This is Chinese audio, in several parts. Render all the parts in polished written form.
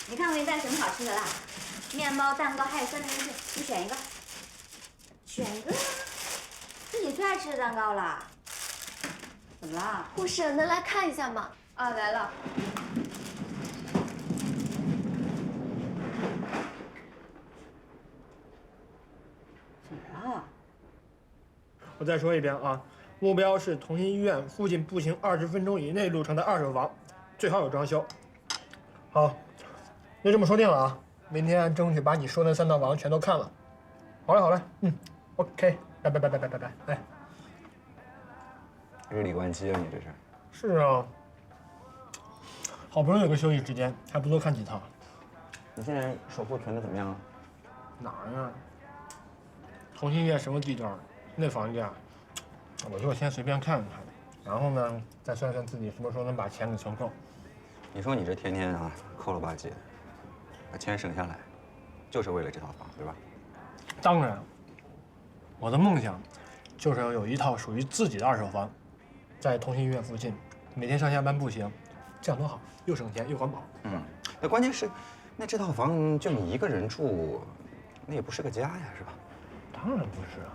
你看我给你带什么好吃的啦？面包、蛋糕还有三明治，你选一个。选一个呀，是你最爱吃的蛋糕啦。怎么啦？护士，能来看一下吗？啊，来了。怎么了？我再说一遍啊，目标是同心医院附近步行20分钟以内路程的2手房，最好有装修。好，就这么说定了啊！明天争取把你说的3套房全都看了。好嘞，OK， 拜拜。哎，日理万机啊，你这是？是啊，好不容易有个休息时间，还不多看几套。你现在首付存的怎么样啊？哪儿啊？同心医院什么地段？那房价，我就先随便看看，然后呢，再算算自己什么时候能把钱给存够。你说你这天天啊抠了吧唧的，把钱省下来，就是为了这套房，对吧？当然，我的梦想就是要有一套属于自己的2手房，在同心医院附近，每天上下班步行，这样多好，又省钱又环保。那关键是，那这套房就你一个人住，那也不是个家呀，是吧？当然不是啊，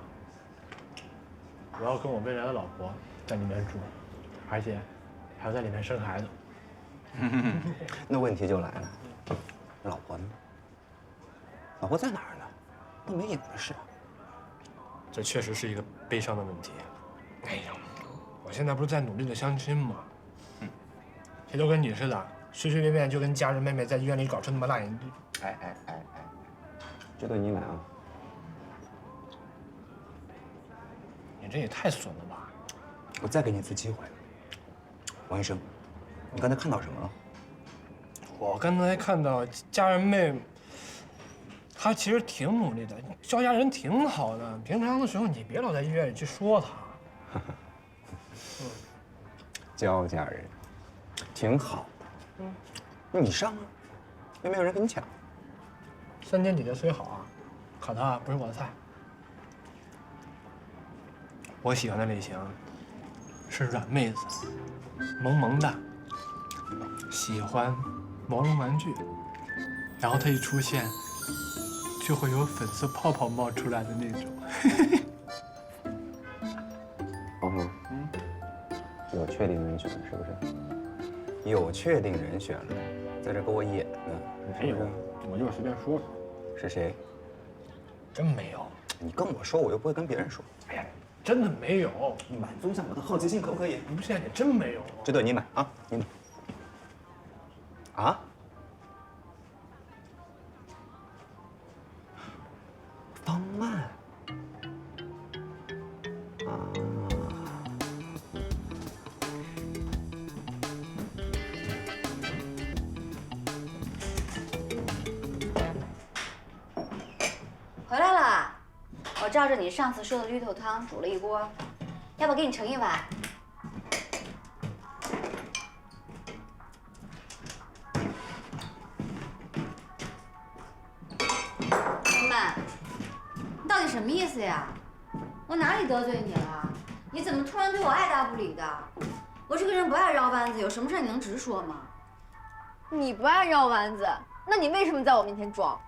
我要跟我未来的老婆在里面住，而且还要在里面生孩子。那问题就来了，老婆呢？老婆在哪儿呢？都没影子是啊。这确实是一个悲伤的问题。哎呀，我现在不是在努力的相亲吗？谁都跟你似的，随随便便就跟家人妹妹在医院里搞出那么大眼。哎，这对你买啊？你这也太损了吧！我再给你一次机会，王医生，你刚才看到什么了？我刚才看到家人妹，她其实挺努力的，教家人挺好的。平常的时候你别老在医院里去说她。教家人，挺好的。那你上啊，又没有人跟你抢。3天底的虽好啊，可她不是我的菜。我喜欢的类型是软妹子，萌萌的，喜欢毛绒玩具，然后她一出现，就会有粉色泡泡冒出来的那种。黄恒，有确定人选了是不是？有确定人选了，在这给我演呢，没有，我就是随便说说。是谁？真没有。你跟我说，我又不会跟别人说。哎呀，真的没有。你满足一下我的好奇心，可不可以？不是，你真没有。这对你买啊，你买。啊？方曼。啊。回来了，我照着你上次说的绿豆汤煮了一锅，要不给你盛一碗？方曼，你到底什么意思呀？我哪里得罪你了？你怎么突然对我爱答不理的？我这个人不爱绕弯子，有什么事你能直说吗？你不爱绕弯子，那你为什么在我面前装？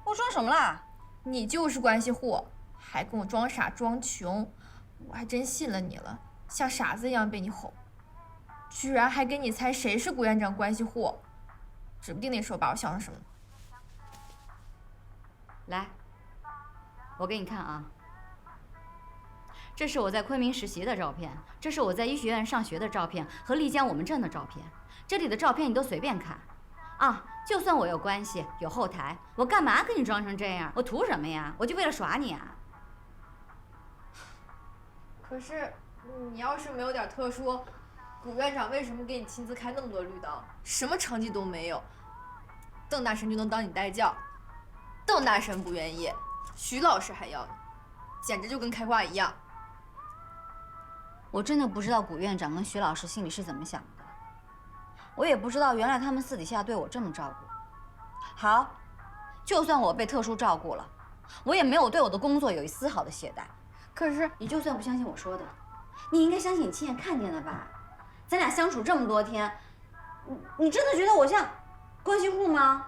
我装什么啦？你就是关系户，还跟我装傻装穷，我还真信了你了，像傻子一样被你哄，居然还给你猜谁是顾院长关系户，指不定那时候把我想成什么。来，我给你看啊，这是我在昆明实习的照片，这是我在医学院上学的照片和丽江我们镇的照片，这里的照片你都随便看。啊，就算我有关系有后台，我干嘛给你装成这样？我图什么呀？我就为了耍你啊！可是你要是没有点特殊，古院长为什么给你亲自开那么多绿刀？什么成绩都没有，邓大神就能当你代教，邓大神不愿意，徐老师还要你，简直就跟开挂一样。我真的不知道古院长跟徐老师心里是怎么想的。我也不知道，原来他们私底下对我这么照顾。好，就算我被特殊照顾了，我也没有对我的工作有一丝毫的懈怠。可是，你就算不相信我说的，你应该相信你亲眼看见的吧？咱俩相处这么多天，你真的觉得我像关系户吗？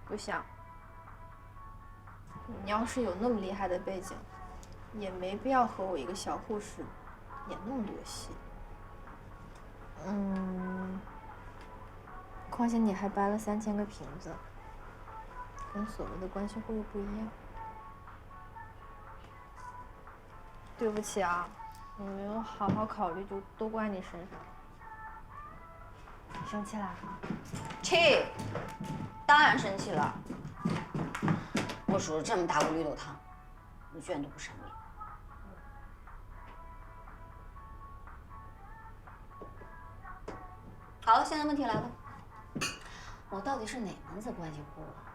不像。你要是有那么厉害的背景，也没必要和我一个小护士演那么多戏。况且你还掰了3000个瓶子，跟所谓的关系户又不一样。对不起啊，我没有好好考虑，就都怪你身上。生气啦？气，当然生气了。我煮了这么大锅绿豆汤，你居然都不赏脸。好，现在问题来了，我到底是哪门子关系户啊？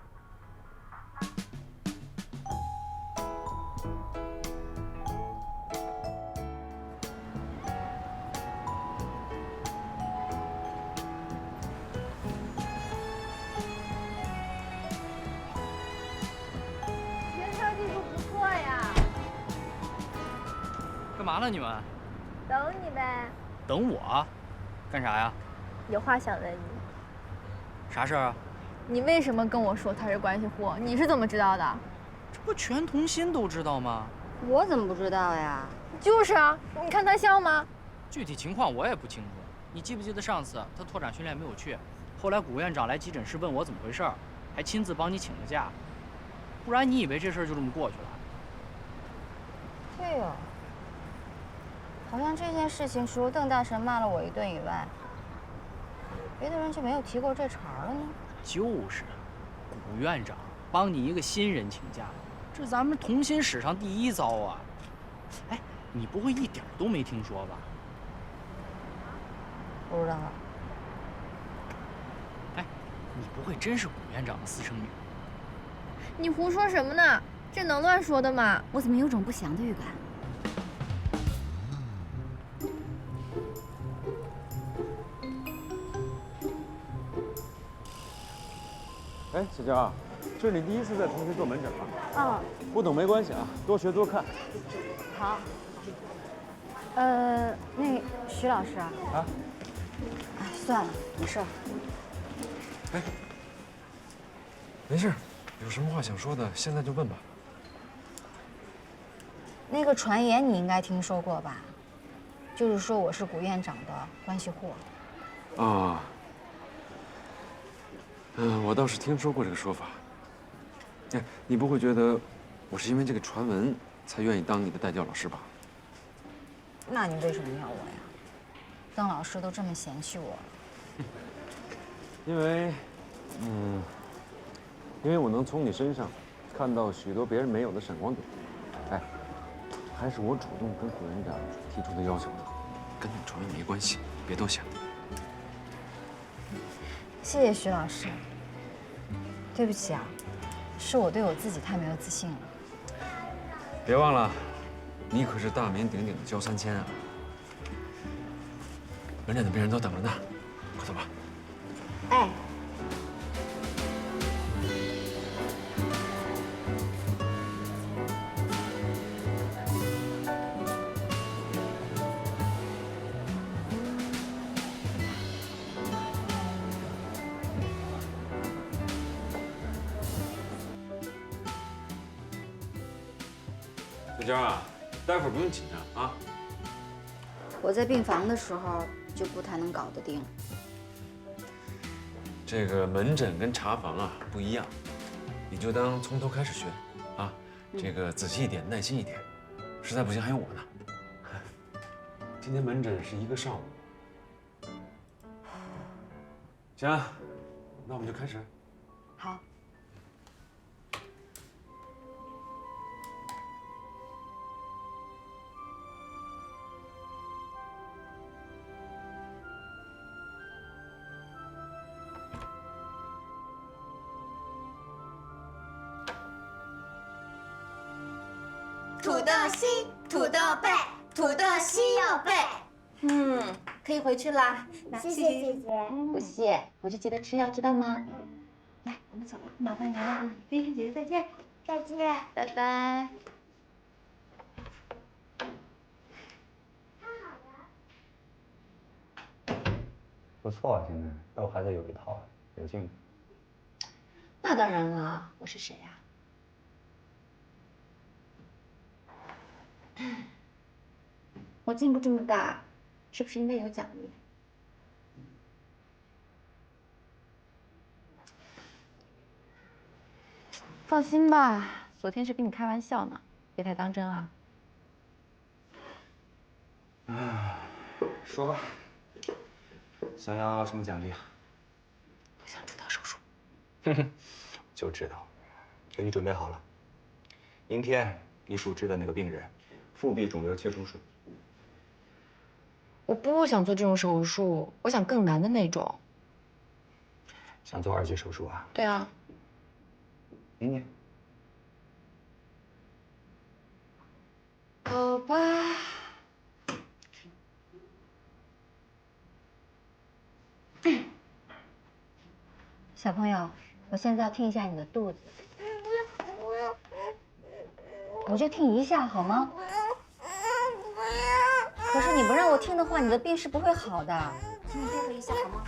学车技术不错呀。干嘛呢你们？等你呗。等我？干啥呀？有话想问你。啥事儿啊？你为什么跟我说他是关系户？你是怎么知道的？这不全同心都知道吗？我怎么不知道呀？就是啊，你看他像吗？具体情况我也不清楚。你记不记得上次他拓展训练没有去，后来古院长来急诊室问我怎么回事儿，还亲自帮你请了假。不然你以为这事儿就这么过去了？对哦，好像这件事情除了邓大神骂了我一顿以外，别的人就没有提过这茬了呢。就是，古院长帮你一个新人请假，这咱们同心史上第一遭啊！哎，你不会一点都没听说吧？不知道。哎，你不会真是古院长的私生女？你胡说什么呢？这能乱说的吗？我怎么有种不祥的预感？哎，小娇啊，这是你第一次在同学做门诊吧？哦，不懂没关系啊，多学多看。好。那徐老师啊。啊？哎，算了，没事儿。哎，没事，有什么话想说的，现在就问吧。那个传言你应该听说过吧？就是说我是古院长的关系户。啊。我倒是听说过这个说法。哎，你不会觉得我是因为这个传闻才愿意当你的代教老师吧？那你为什么要我呀？邓老师都这么嫌弃我了。因为我能从你身上看到许多别人没有的闪光点。哎，还是我主动跟古院长提出的要求的，跟那个传闻没关系，别多想。谢谢徐老师。对不起啊，是我对我自己太没有自信了。别忘了，你可是大名鼎鼎的焦3000啊！门诊的病人都等着呢，快走吧。哎。小娇啊，待会儿不用紧张啊。我在病房的时候就不太能搞得定。这个门诊跟查房啊不一样，你就当从头开始学啊。这个仔细一点，耐心一点，实在不行还有我呢。今天门诊是1个上午。行，那我们就开始。好。土豆西，土豆背，土豆西要背。可以回去啦。谢谢姐姐。不谢，回去记得吃药，知道吗？来，我们走了，麻烦您了。冰冰姐姐再见。再见。拜拜。不错啊，现在都还在有一套。有劲。那当然了，我是谁呀？我进步这么大，是不是应该有奖励？放心吧，昨天是跟你开玩笑呢，别太当真啊。说吧，想要什么奖励啊？我想知道手术。就知道，给你准备好了。明天你主治的那个病人，腹壁肿瘤切除术。我不想做这种手术，我想更难的那种。想做2级手术啊？对啊。明年。好吧。小朋友，我现在要听一下你的肚子。我就听一下好吗？可是你不让我听的话，你的病是不会好的。请你配合一下好吗？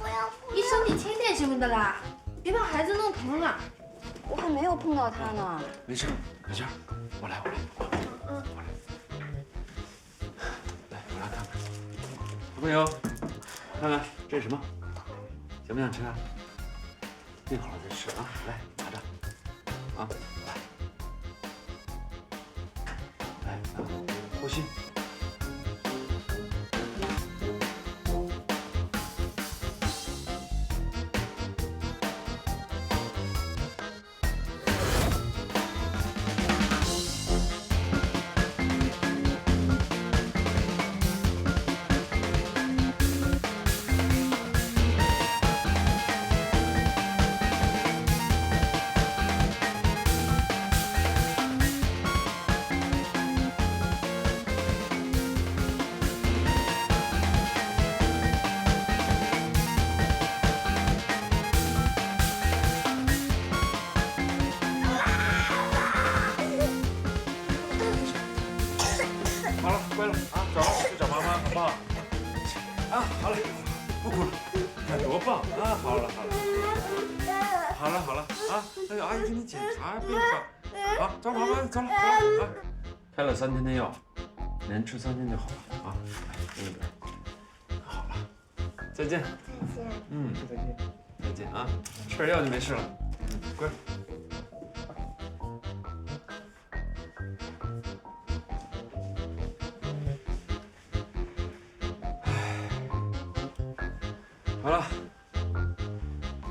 医生，你轻点行不得啦，别把孩子弄疼了。我还没有碰到他呢。没事，小静，我来。来，我来看看。小朋友，看看这是什么？想不想吃啊？病好了再吃啊！来，拿着。啊，来，呼吸。好了，乖了啊，去找妈妈，好不好？啊，好了，不哭了，你看多棒啊！好了啊！那个阿姨给你检查病吧。好，找妈妈，走了啊！开了3天的药，连吃3天就好了啊！来，这边。好了，再见。再见。再见。再见啊！吃点药就没事了。乖。好了，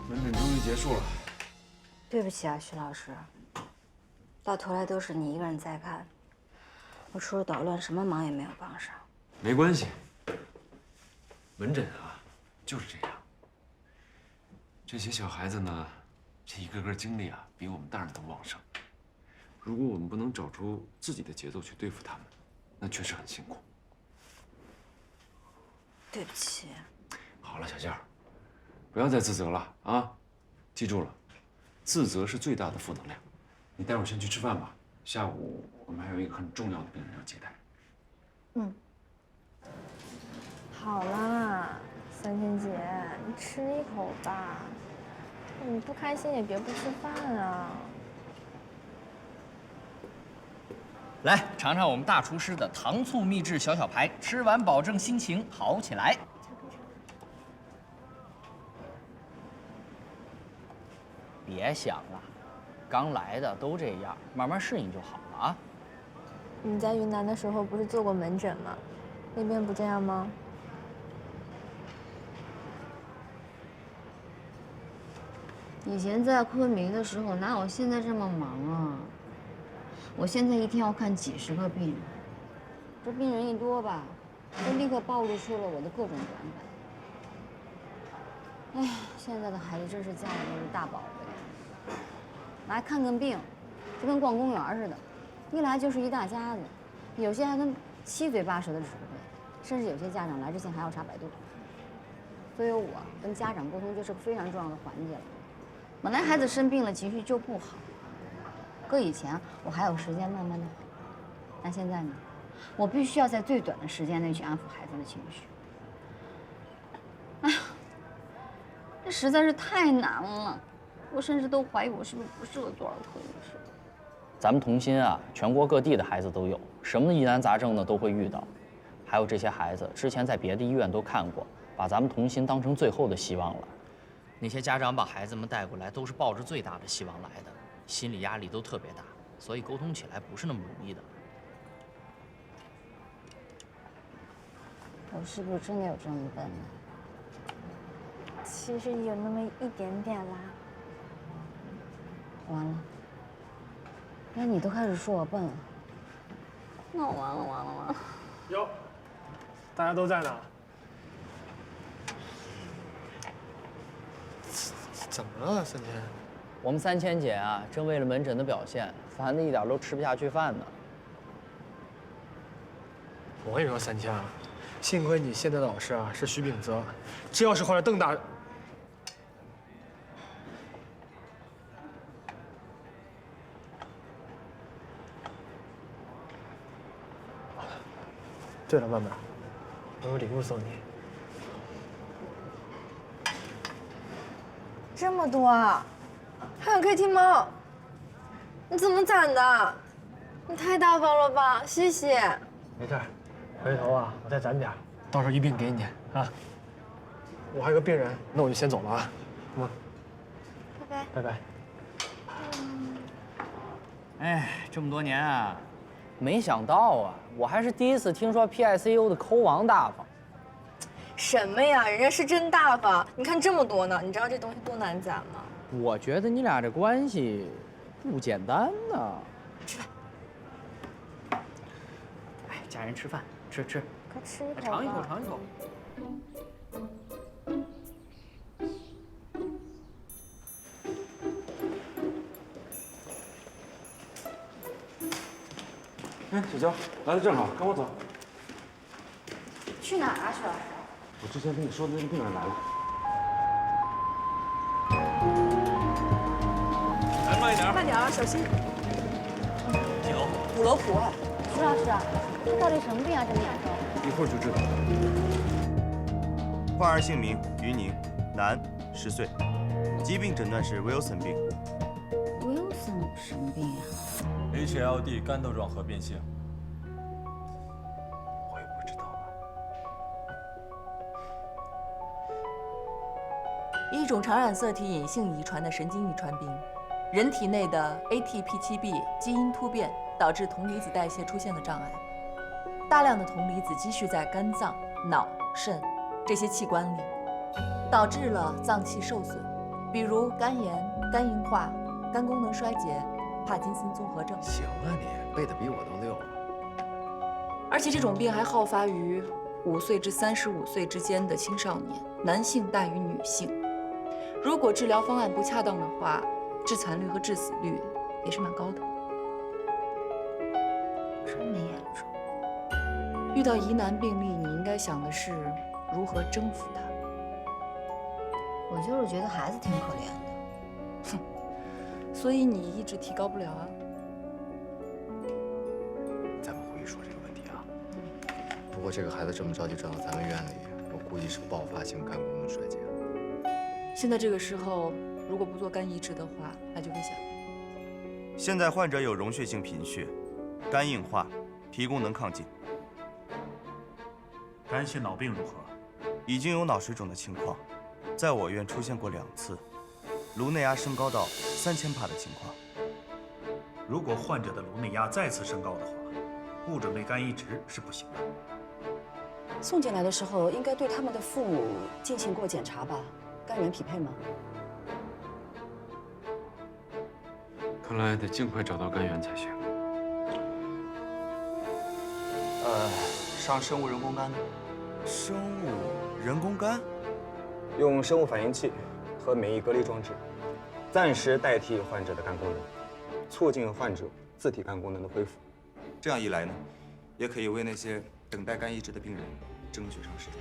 门诊终于结束了。对不起啊，徐老师，到头来都是你一个人在看，我除了捣乱，什么忙也没有帮上。没关系，门诊啊，就是这样。这些小孩子呢，这一个个精力啊，比我们大人都旺盛。如果我们不能找出自己的节奏去对付他们，那确实很辛苦。对不起。好了，小静儿，不要再自责了啊！记住了，自责是最大的负能量。你待会儿先去吃饭吧，下午我们还有一个很重要的病人要接待。嗯。好啦，三千姐，你吃一口吧。你不开心也别不吃饭啊。来尝尝我们大厨师的糖醋秘制小排，吃完保证心情好起来。别想了，刚来的都这样，慢慢适应就好了啊。你在云南的时候不是做过门诊吗？那边不这样吗？以前在昆明的时候，哪有现在这么忙啊？我现在一天要看几10个病人，这病人一多吧，就立刻暴露出了我的各种短板。哎呀，现在的孩子真是家里都是大宝贝，来看个病，就跟逛公园似的，一来就是一大家子，有些还跟7嘴8舌的指挥，甚至有些家长来之前还要查百度。所以我跟家长沟通就是个非常重要的环节了。本来孩子生病了，情绪就不好。搁以前我还有时间慢慢的好，但现在呢，我必须要在最短的时间内去安抚孩子的情绪。哎呀，这这实在是太难了，我甚至都怀疑我是不是不适合做儿科医生。咱们童心啊，全国各地的孩子都有，什么疑难杂症呢都会遇到。还有这些孩子之前在别的医院都看过，把咱们童心当成最后的希望了。那些家长把孩子们带过来，都是抱着最大的希望来的，心理压力都特别大，所以沟通起来不是那么容易的。我是不是真的有这么笨呢？其实有那么一点点啦。完了，那你都开始说我笨了，那我完了。哟，大家都在呢。怎么了，三千？我们3000姐啊，正为了门诊的表现，烦得一点都吃不下去饭呢。我跟你说，三千啊，幸亏你现在的老师啊是徐秉泽，这要是换了邓大，对了，曼曼，我有礼物送你。这么多啊！还有 KT 猫，你怎么攒的？你太大方了吧，谢谢。没事，回头啊我再攒点，到时候一并给你啊。我还有个病人，那我就先走了啊。拜拜。拜拜。哎，这么多年啊，没想到啊，我还是第一次听说 PICU 的抠王大方。什么呀？人家是真大方，你看这么多呢，你知道这东西多难攒吗？我觉得你俩这关系不简单呢。吃饭。哎，家人吃饭，吃。快吃一口吧。尝一口，尝一口。哎，小娇来的正好，跟我走。去哪儿啊，徐老师？我之前跟你说的那个病人来了。来，慢一点。慢点啊，小心。酒。虎楼谱啊。徐老师，这到底什么病啊？这么严重？一会儿就知道。患儿姓名于宁，男，10岁，疾病诊断是 Wilson 病。Wilson 什么病呀？HLD 干豆状核变性。我也不知道啊。一种常染色体隐性遗传的神经遗传病，人体内的 ATP7B 基因突变导致铜离子代谢出现了障碍，大量的铜离子积蓄在肝脏、脑、肾这些器官里，导致了脏器受损，比如肝炎、肝硬化、肝功能衰竭、帕金森综合症。行啊，你背的比我都溜啊。而且这种病还好发于5岁至35岁之间的青少年，男性大于女性。如果治疗方案不恰当的话，致残率和致死率也是蛮高的。这么严重？遇到疑难病例，你应该想的是如何征服它。我就是觉得孩子挺可怜的。所以你意志提高不了啊。咱们回去说这个问题啊。不过这个孩子这么着急转到咱们院里，我估计是爆发性肝功能衰竭了。现在这个时候，如果不做肝移植的话，那就危险了。现在患者有溶血性贫血、肝硬化、脾功能亢进。肝系脑病如何？已经有脑水肿的情况，在我院出现过2次，颅内压升高到3000帕的情况。如果患者的颅内压再次升高的话，不准备肝移植是不行的。送进来的时候，应该对他们的父母进行过检查吧？肝源匹配吗？看来得尽快找到肝源才行。上生物人工肝。生物人工肝？用生物反应器和免疫隔离装置，暂时代替患者的肝功能，促进患者自体肝功能的恢复。这样一来呢，也可以为那些等待肝移植的病人争取上时间。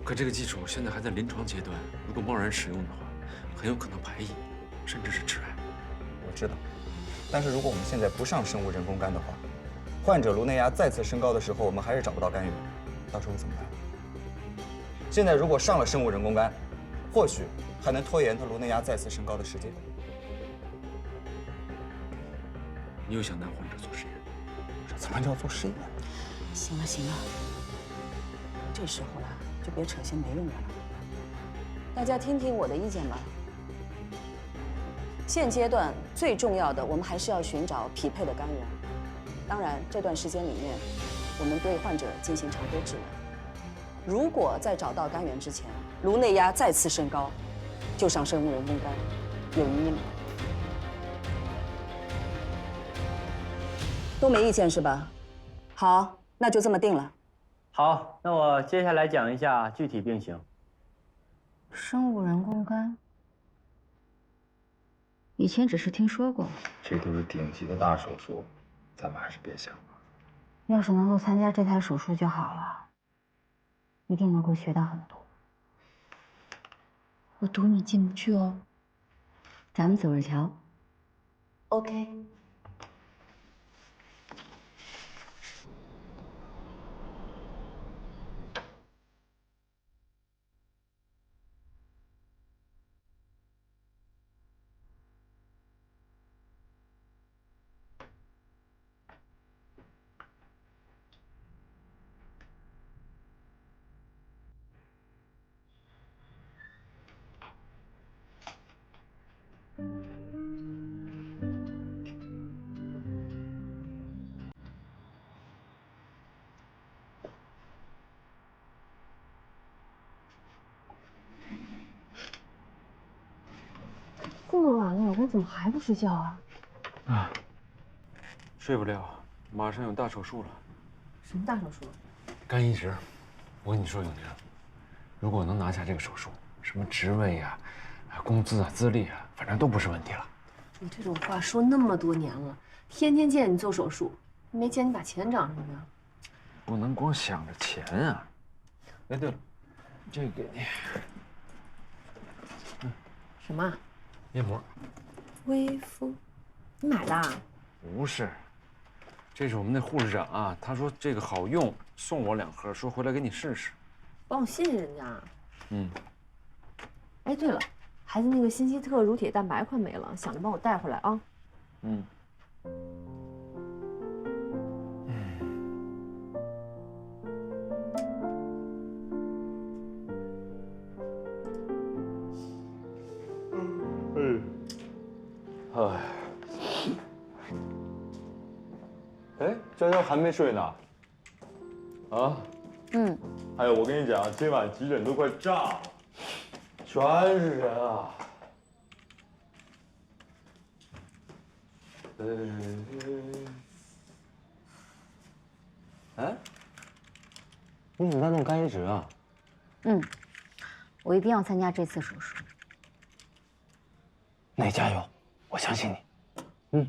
可这个技术现在还在临床阶段，如果贸然使用的话，很有可能排异，甚至是致癌。我知道，但是如果我们现在不上生物人工肝的话，患者颅内压再次升高的时候，我们还是找不到肝源，到时候怎么办？现在如果上了生物人工肝，或许还能拖延他颅内压再次升高的时间。你又想拿患者做实验？这怎么叫做实验？行了行了，这时候了就别扯些没用的了。大家听听我的意见吧。现阶段最重要的，我们还是要寻找匹配的肝源。当然，这段时间里面，我们对患者进行常规治疗。如果在找到肝源之前，颅内压再次升高，就上生物人工肝，有异议吗？都没意见是吧？好，那就这么定了。好，那我接下来讲一下具体病情。生物人工肝，以前只是听说过。这都是顶级的大手术，咱们还是别想了。要是能够参加这台手术就好了，一定能够学到很多。我赌你进不去哦。咱们走着瞧。OK。这么晚了，老公怎么还不睡觉啊？啊，睡不了，马上有大手术了。什么大手术？肝移植。我跟你说，永宁，如果能拿下这个手术，什么职位啊、工资啊、资历啊，反正都不是问题了。你这种话说那么多年了，天天见你做手术，没见你把钱涨上去啊？不能光想着钱啊！哎，对了，这个给你。什么？面膜。微敷，你买的啊？不是，这是我们那护士长啊，他说这个好用，送我2盒，说回来给你试试。帮我谢谢人家。嗯。哎，对了，孩子那个新希特乳铁蛋白快没了，想着帮我带回来啊。嗯。哎，娇娇还没睡呢。啊？嗯。哎呦，我跟你讲，今晚急诊都快炸了，全是人啊。哎，你怎么在弄肝移植啊？嗯，我一定要参加这次手术。那你加油，我相信你。嗯。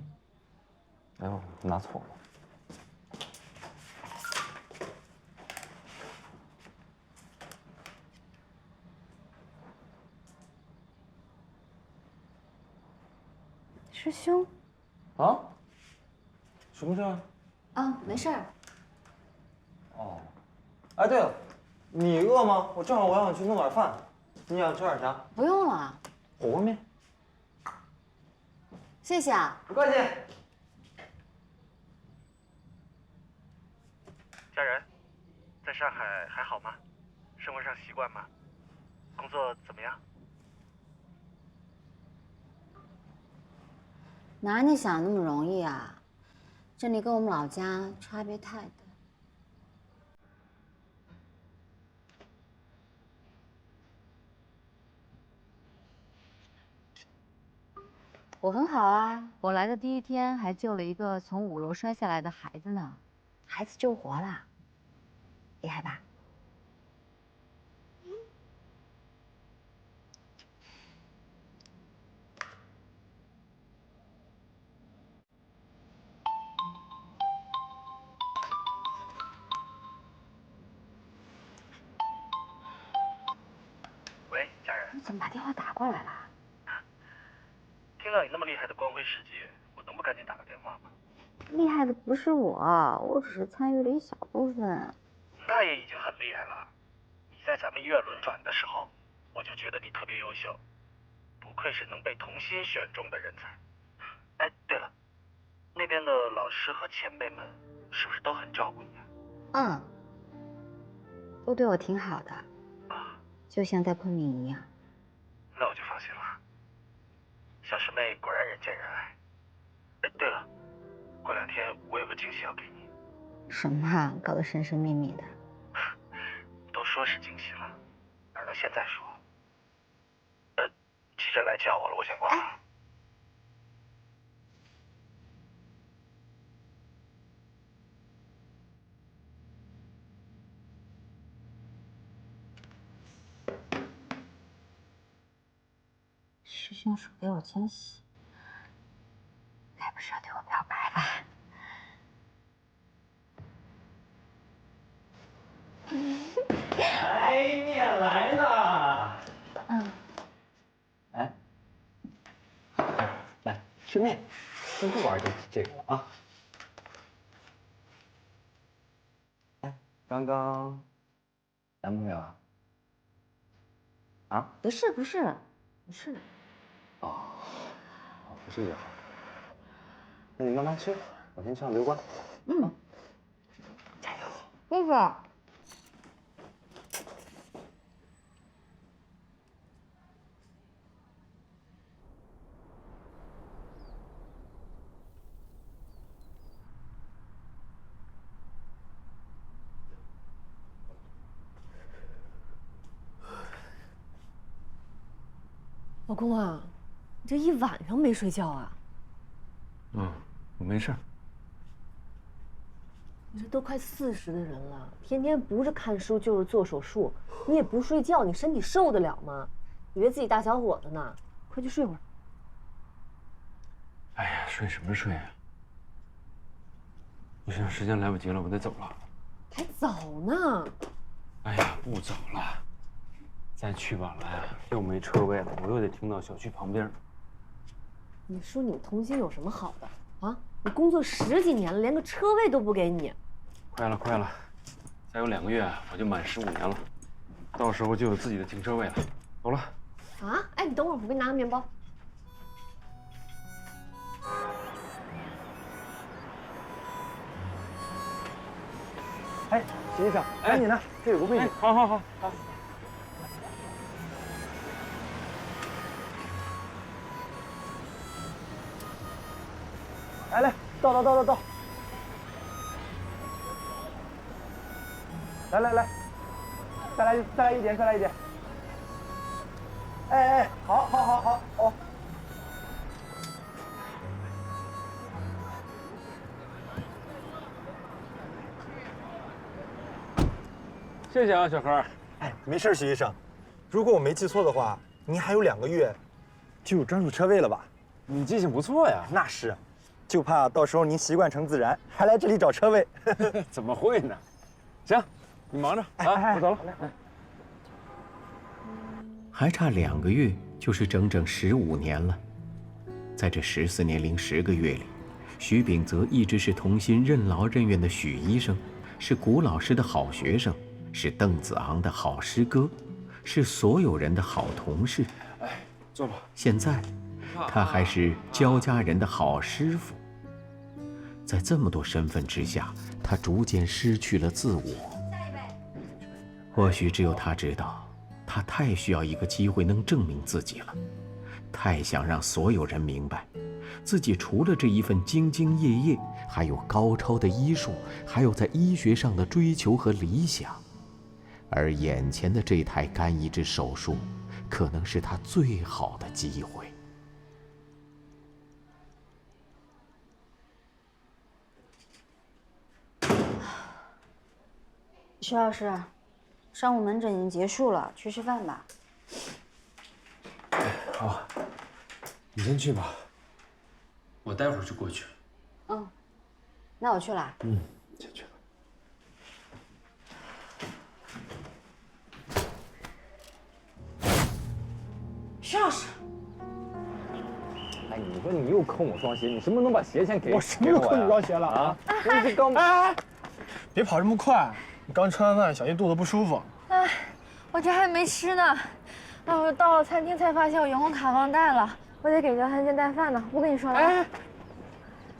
哎呦，拿错了。师兄。啊？什么事啊？啊，没事儿。哦。哎，对了，你饿吗？我正好我想去弄点饭，你想吃点啥？不用了。火锅面。谢谢啊。不客气。家人，在上海还好吗？生活上习惯吗？工作怎么样？哪你想那么容易啊？这里跟我们老家差别太大。我很好啊，我来的第1天还救了一个从5楼摔下来的孩子呢，孩子救活了，厉害吧？喂，家人。你怎么把电话打过来了？听到你那么厉害的光辉事迹，我能不赶紧打个电话吗？厉害的不是我，我只是参与了一小部分。那也已经很厉害了。你在咱们医院轮转的时候，我就觉得你特别有优秀，不愧是能被童心选中的人才。哎，对了，那边的老师和前辈们是不是都很照顾你啊？都对我挺好的，就像在昆明一样。那我就放心了。小师妹果然人见人爱。哎，对了，过2天我有个惊喜要给你。什么啊？搞得神神秘秘的。都说是惊喜了，哪能现在说？记者来叫我了，我先挂了。师兄说给我惊喜，该不是要对我表白吧？哎，你也来了。哎，来吃面，先不玩这个了啊。哎，刚刚男朋友啊？啊？不是。哦，不是就好。那你慢慢吃，我先上刘关。加油，哥哥。老公啊，你这一晚上没睡觉啊？我没事儿。你这都快40的人了，天天不是看书就是做手术，你也不睡觉，你身体受得了吗？以为自己大小伙子呢？快去睡会儿。哎呀，睡什么睡啊？不行，时间来不及了，我得走了。还早呢。哎呀，不早了，再去晚了呀，又没车位了，我又得停到小区旁边。你说你们童心有什么好的啊？你工作10几年了，连个车位都不给你。快了，再有2个月我就满15年了，到时候就有自己的停车位了。走了。啊？哎，你等会儿，我给你拿个面包。哎，徐医生，赶紧的，这有个位置。好。来，倒。来，再来一点。哎，好，哦。谢谢啊，小何。哎，没事，徐医生。如果我没记错的话，您还有2个月就有专属车位了吧？你记性不错呀。那是，就怕到时候您习惯成自然，还来这里找车位。怎么会呢？行，你忙着啊，我走了。还差2个月，就是整整15年了。在这14年零10个月里，徐秉泽一直是童心任劳任怨的许医生，是古老师的好学生，是邓子昂的好师哥，是所有人的好同事。哎，坐吧。现在，他还是焦家人的好师傅。在这么多身份之下，他逐渐失去了自我。或许只有他知道，他太需要一个机会能证明自己了，太想让所有人明白，自己除了这一份兢兢业业，还有高超的医术，还有在医学上的追求和理想。而眼前的这台肝移植手术，可能是他最好的机会。徐老师，上午门诊已经结束了，去吃饭吧。好，你先去吧，我待会儿就过去。那我去了。先去吧。徐老师，哎，你说你又坑我双鞋，你什么时候能把鞋钱给我？我什么时候坑你双鞋了啊？我这刚……哎，别跑这么快，你刚吃完饭，小心肚子不舒服。哎，我这还没吃呢，哎，我到了餐厅才发现我员工卡忘带了，我得给赵三健带饭呢。我跟你说了。哎，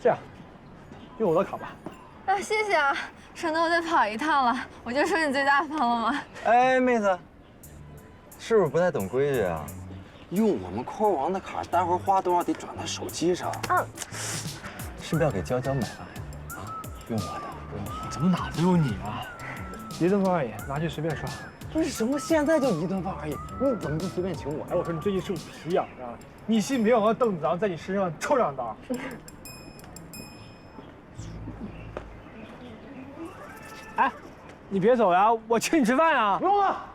这样，用我的卡吧。啊，谢谢啊，省得我再跑一趟了。我就说你最大方了吗？哎，妹子，是不是不太懂规矩啊？用我们扣王的卡，待会儿花多少得转到手机上。啊，是不是要给娇娇买饭呀？啊，用我的，不用我。怎么哪都有你啊？1顿饭而已，拿去随便刷。为什么现在就1顿饭而已？你怎么不随便请我？哎，我说你最近是不是皮痒的？你信不信我让邓子昂在你身上抽2刀？哎，你别走呀，我请你吃饭呀！不用了。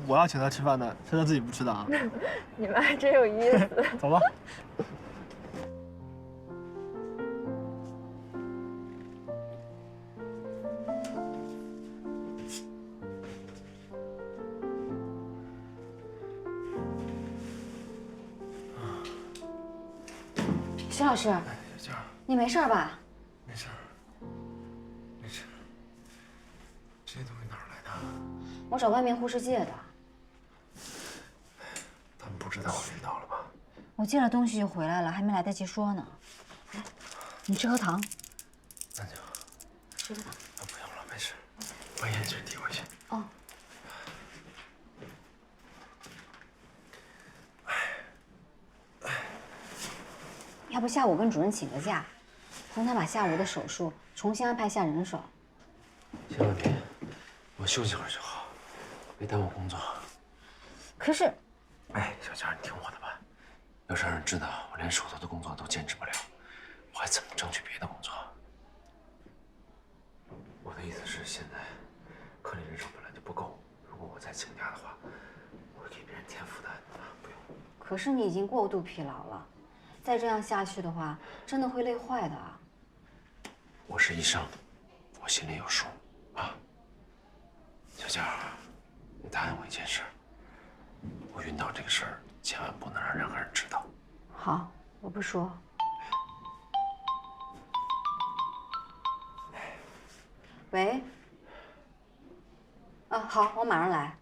我要请他吃饭的，是他自己不吃的啊。你们还真有意思。走吧。徐老师，小娇，你没事吧？没事，没事。这些东西哪儿来的？我找外面护士借的。他们不知道我晕倒了吧？我借了东西就回来了，还没来得及说呢。来，你吃颗糖。那就吃个糖。不用了，没事。把眼镜递回去。哦。要不下午跟主任请个假，帮他把下午的手术重新安排下人手。千万别，我休息会儿就好，别耽误工作。可是，哎，小佳，你听我的吧，要是让人知道我连手头的工作都坚持不了，我还怎么争取别的工作？我的意思是，现在科里人手本来就不够，如果我再请假的话，我会给别人添负担的。不用。可是你已经过度疲劳了，再这样下去的话，真的会累坏的啊。我是医生，我心里有数啊。小佳，你答应我一件事，我晕倒这个事儿千万不能让任何人知道。好，我不说。喂。啊，好，我马上来。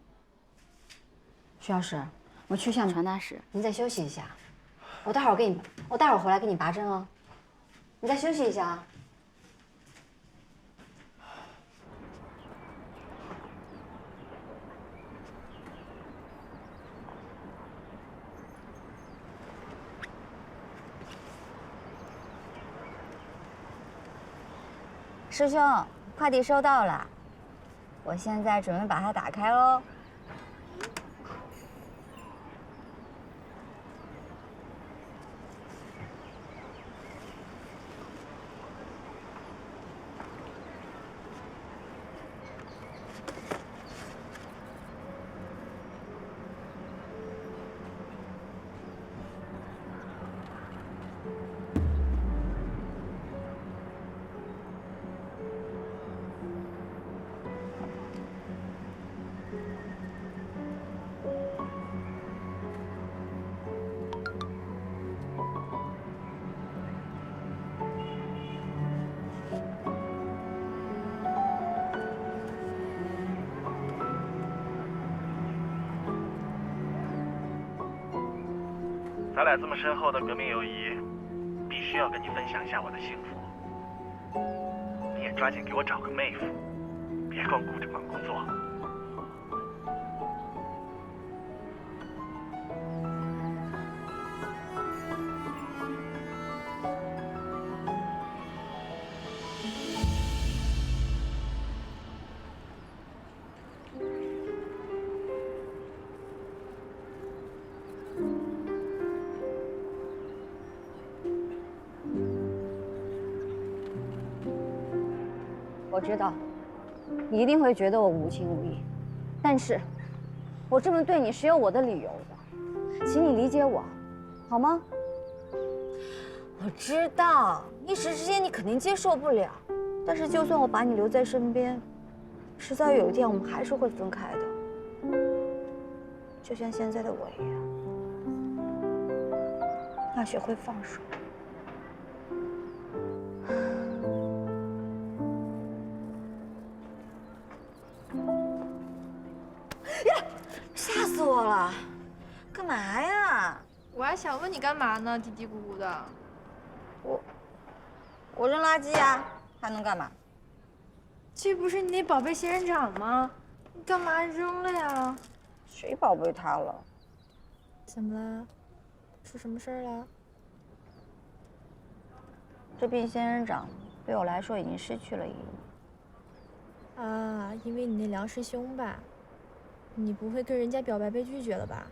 徐老师，我去项目传达室，您再休息一下。我待会儿回来给你拔针哦。你再休息一下啊。师兄，快递收到了，我现在准备把它打开喽。咱俩这么深厚的革命友谊，必须要跟你分享一下我的幸福。你也抓紧给我找个妹夫，别光顾着忙工作。我知道，你一定会觉得我无情无义，但是，我这么对你是有我的理由的，请你理解我，好吗？我知道，一时之间你肯定接受不了，但是就算我把你留在身边，迟早有一天我们还是会分开的，就像现在的我一样，要学会放手。到了，干嘛呀？我还想问你干嘛呢，嘀嘀咕咕的。我扔垃圾呀，还能干嘛？这不是你那宝贝仙人掌吗？你干嘛扔了呀？谁宝贝它了？怎么了？出什么事儿了？这片仙人掌对我来说已经失去了意义。啊，因为你那梁师兄吧？你不会跟人家表白被拒绝了吧？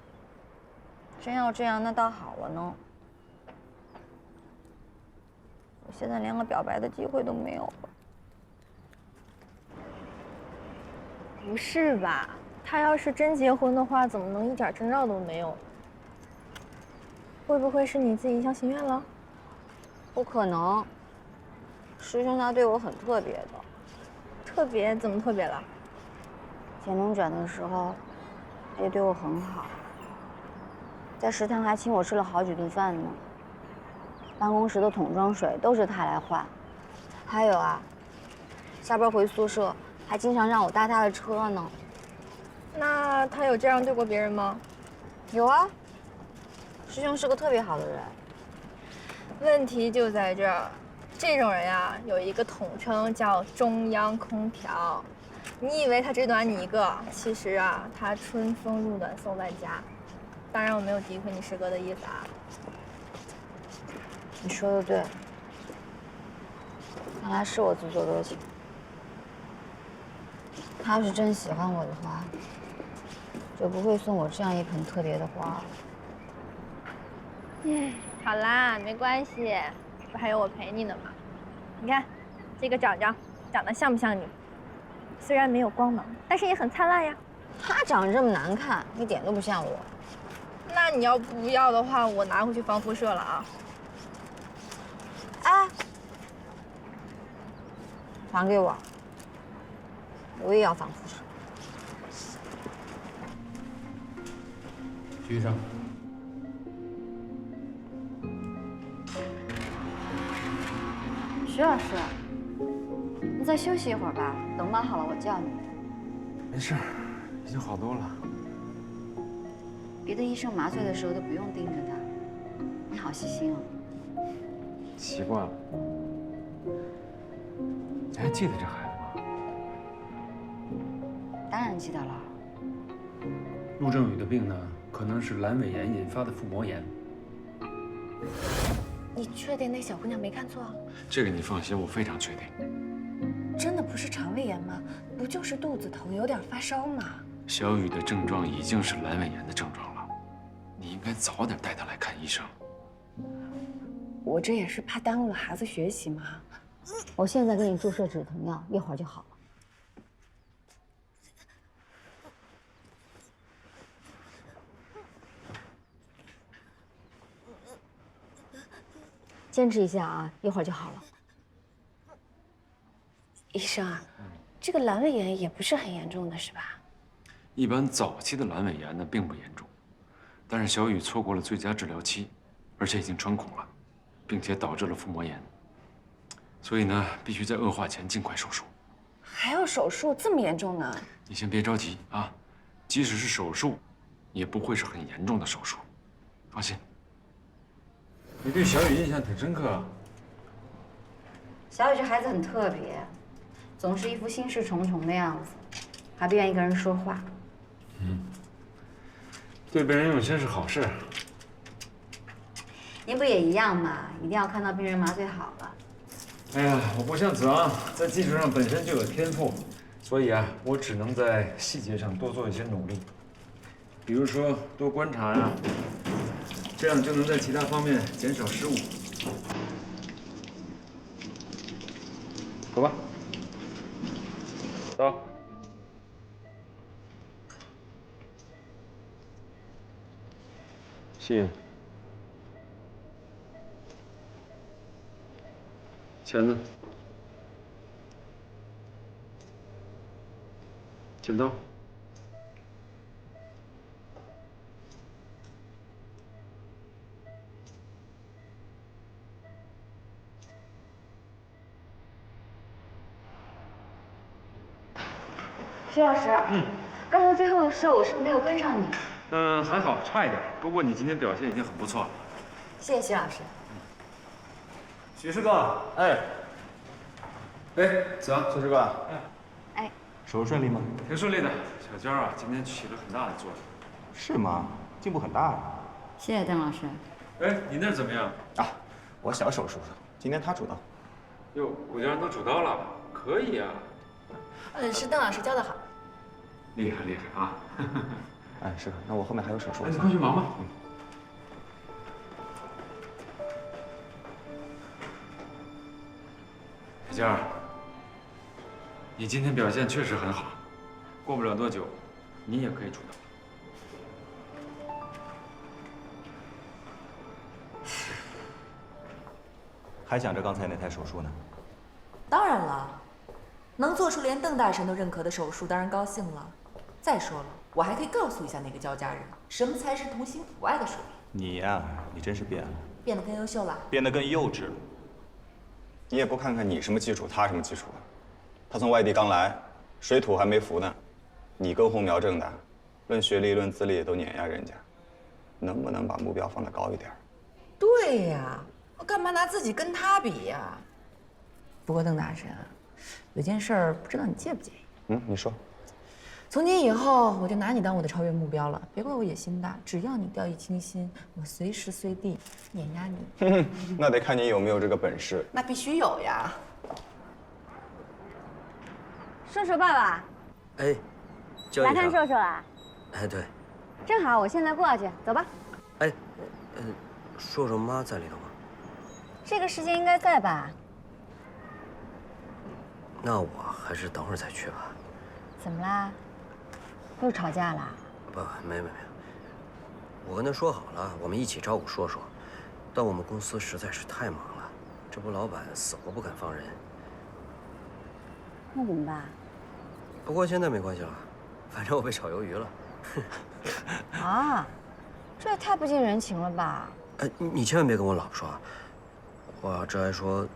真要这样，那倒好了呢。我现在连个表白的机会都没有了。不是吧？他要是真结婚的话，怎么能一点征兆都没有？会不会是你自己一厢情愿了？不可能。师兄他对我很特别的。特别？怎么特别了？剪龙卷的时候，他也对我很好，在食堂还请我吃了好几顿饭呢。办公室的桶装水都是他来换，还有啊，下班回宿舍还经常让我搭他的车呢。那他有这样对过别人吗？有啊，师兄是个特别好的人。问题就在这儿，这种人呀，有一个统称叫中央空调。你以为他只暖你一个，其实啊，他春风入暖送万家。当然，我没有诋毁你师哥的意思啊。你说的对，看来是我自作多情。他要是真喜欢我的话，就不会送我这样一盆特别的花了。好啦，没关系，不还有我陪你呢吗？你看，这个长得像不像你？虽然没有光芒，但是也很灿烂呀。他长得这么难看，一点都不像我。那你要不要的话，我拿回去防辐射了啊。哎，还给我，我也要防辐射。徐医生，徐老师，你再休息一会儿吧，等忙好了我叫你。没事，已经好多了。别的医生麻醉的时候都不用盯着他，你好细心哦。习惯了。你还记得这孩子吗？当然记得了。陆正宇的病呢，可能是阑尾炎引发的腹膜炎。你确定那小姑娘没看错？这个你放心，我非常确定。真的不是肠胃炎吗？不就是肚子疼，有点发烧吗？小雨的症状已经是阑尾炎的症状了，你应该早点带她来看医生。我这也是怕耽误了孩子学习嘛。我现在给你注射止疼药，一会儿就好了。坚持一下啊，一会儿就好了。医生啊，这个阑尾炎也不是很严重的，是吧？一般早期的阑尾炎呢并不严重，但是小雨错过了最佳治疗期，而且已经穿孔了，并且导致了腹膜炎，所以呢必须在恶化前尽快手术。还要手术，这么严重呢？你先别着急啊，即使是手术，也不会是很严重的手术，放心。你对小雨印象挺深刻啊。小雨这孩子很特别，总是一副心事重重的样子，还不愿意跟人说话。对病人用心是好事。您不也一样吗？一定要看到病人麻醉好了。哎呀，我不像子昂，在技术上本身就有天赋，所以啊，我只能在细节上多做一些努力，比如说多观察呀，这样就能在其他方面减少失误。走吧，走。信。钳子。剪刀。徐老师，刚那到最后是不是没有跟上你？还好，差一点。不过你今天表现已经很不错了。谢谢徐老师。许师哥，哎，子阳，许师哥，哎，手术顺利吗？挺顺利的。小娇啊，今天起了很大的作用。是吗？进步很大呀。谢谢邓老师。哎，你那儿怎么样？啊，我小手术的，今天他主刀。哟，骨家人都主刀了，可以啊。是邓老师教的好。厉害厉害啊！哎，是，那我后面还有手术。你快去忙吧。小娇儿，你今天表现确实很好，过不了多久，你也可以主刀。还想着刚才那台手术呢？当然了，能做出连邓大神都认可的手术，当然高兴了。再说了，我还可以告诉一下那个焦家人，什么才是童心普爱的水平。你呀，你真是变了，变得更优秀了，变得更幼稚了。你也不看看你什么基础，他什么基础啊？他从外地刚来，水土还没服呢。你根红苗正的，论学历、论资历都碾压人家，能不能把目标放得高一点？对呀，我干嘛拿自己跟他比呀？不过邓大神，有件事儿不知道你介不介意？你说。从今以后，我就拿你当我的超越目标了。别怪我野心大，只要你掉以轻心，我随时随地碾压你。那得看你有没有这个本事。那必须有呀。硕硕爸爸，哎，来看硕硕啦？哎，对。正好，我现在过去，走吧。哎，硕硕妈在里头吗？这个时间应该在吧？那我还是等会儿再去吧。怎么啦？又吵架啦？不，没有。我跟他说好了，我们一起照顾硕硕，但我们公司实在是太忙了，这不老板死活不肯放人。那怎么办？不过现在没关系了，反正我被炒鱿鱼了。啊，这也太不近人情了吧！哎，你千万别跟我老婆说啊，我这还说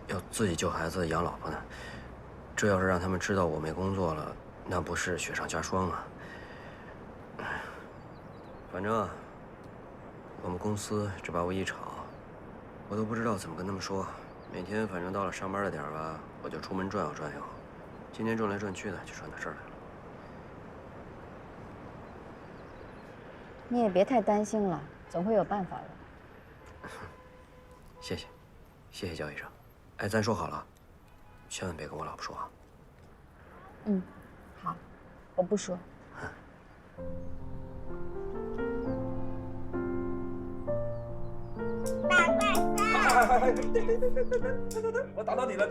要自己救孩子养老婆呢，这要是让他们知道我没工作了，那不是雪上加霜啊！反正啊，我们公司这把我一炒，我都不知道怎么跟他们说。每天反正到了上班的点儿吧，我就出门转悠转悠。今天转来转去的，就转到这儿来了。你也别太担心了，总会有办法的。谢谢焦医生。哎，咱说好了，千万别跟我老婆说啊。好，我不说。我打到你了！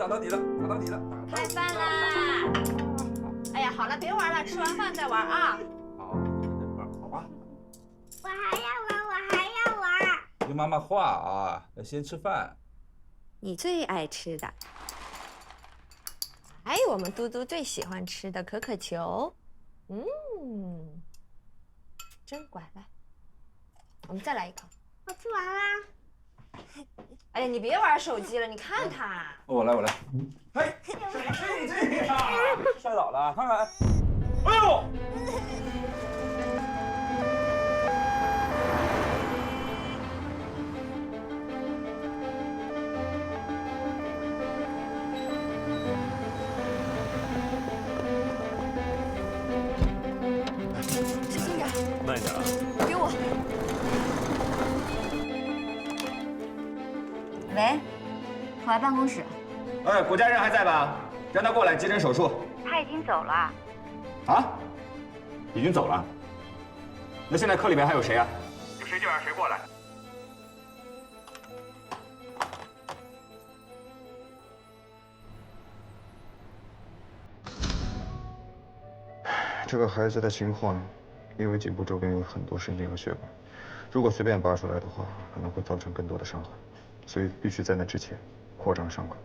太烦啦！哎呀，好了，别玩了，吃完饭再玩啊。好吧。我还要玩。听妈妈话啊，要先吃饭。你最爱吃的，还有我们嘟嘟最喜欢吃的可可球，真乖，来，我们再来一口。我吃完啦。哎呀，你别玩手机了，你看看。我来。嘿，这呀，摔倒了，看看。哎呦！小心点，慢点啊！给我。喂，我来办公室。哎，谷家人还在吧？让他过来急诊手术。他已经走了。啊？已经走了？那现在科里边还有谁啊？有谁就让谁过来。这个孩子的情况，因为颈部周边有很多神经和血管，如果随便拔出来的话，可能会造成更多的伤害，所以必须在那之前扩张伤口。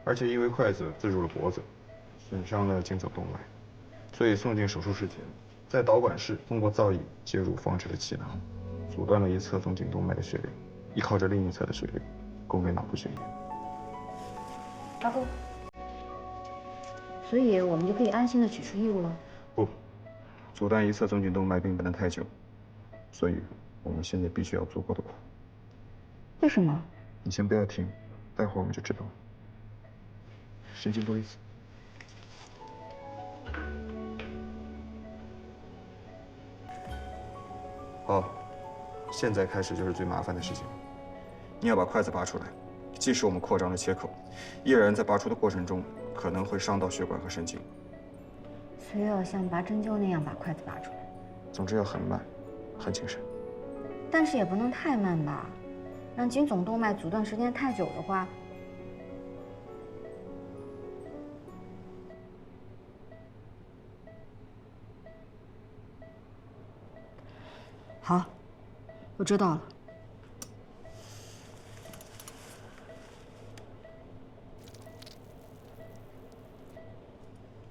而且因为筷子刺入了脖子，损伤了颈走动脉，所以送进手术室前，在导管室通过造影介入放置了气囊，阻断了一侧总颈动脉的血流，依靠着另一侧的水流供给脑部血液。大姑，所以我们就可以安心的取出异物了。不，阻断一侧中颈动脉并不能太久，所以我们现在必须要足够的快。为什么？你先不要停，待会儿我们就知道了。神经多一次。好，现在开始就是最麻烦的事情。你要把筷子拔出来，既是我们扩张的切口，亦然在拔出的过程中可能会伤到血管和神经。所以要像拔针灸那样把筷子拔出来。总之要很慢，很谨慎。但是也不能太慢吧，让颈总动脉阻断时间太久的话，好，我知道了。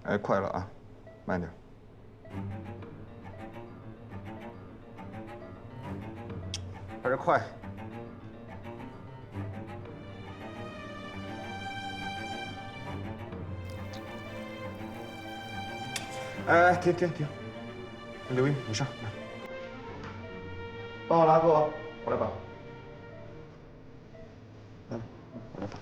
哎，快了啊，慢点。还是快。哎，停！刘英，你上来，帮我拉钩，我来拔。来，我来拔。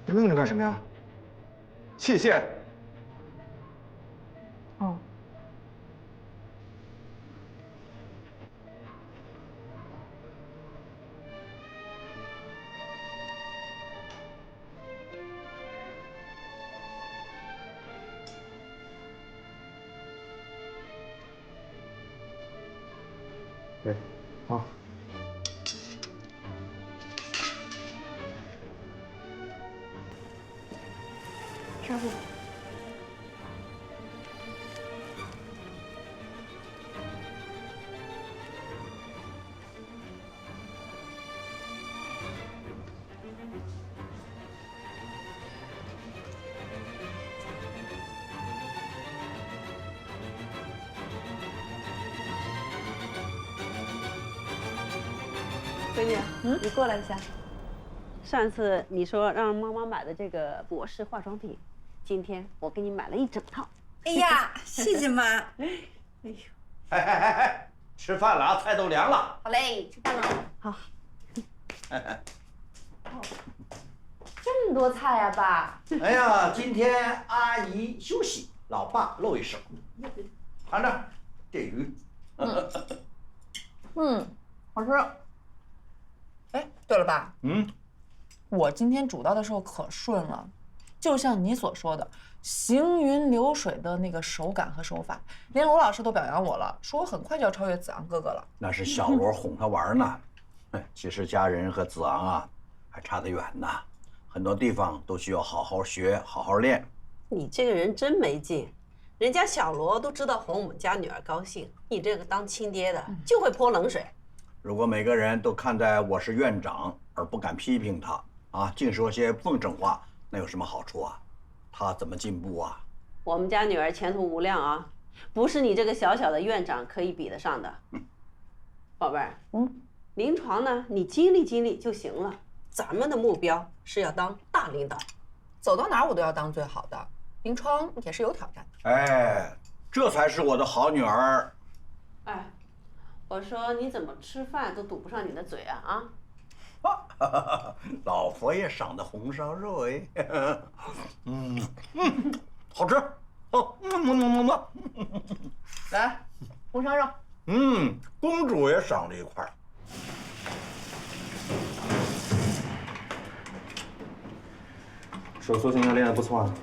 你愣着干什么呀？器械。哦。对，好。上步。闺女，你过来一下。上次你说让妈妈买的这个博士化妆品，今天我给你买了一整套。哎呀，谢谢妈。哎呦，哎，吃饭了啊，菜都凉了。好嘞，吃饭了。好。这么多菜呀，爸。哎呀，今天阿姨休息，老爸露一手。尝尝这鱼。好吃。哎，对了，爸。嗯。我今天煮到的时候可顺了，就像你所说的，行云流水的那个手感和手法，连罗老师都表扬我了，说我很快就要超越子昂哥哥了。那是小罗哄他玩呢。其实家人和子昂啊，还差得远呢，很多地方都需要好好学，好好练。你这个人真没劲，人家小罗都知道哄我们家女儿高兴，你这个当亲爹的就会泼冷水。如果每个人都看待我是院长而不敢批评他啊，净说些奉承话，那有什么好处啊？他怎么进步啊？我们家女儿前途无量啊，不是你这个小小的院长可以比得上的。宝贝儿，临床呢，你经历就行了。咱们的目标是要当大领导，走到哪儿我都要当最好的，临床也是有挑战的。哎，这才是我的好女儿。哎，我说你怎么吃饭都堵不上你的嘴啊老佛爷赏的红烧肉哎，好吃，来，红烧肉。公主也赏了一块。手速现在练得不错啊。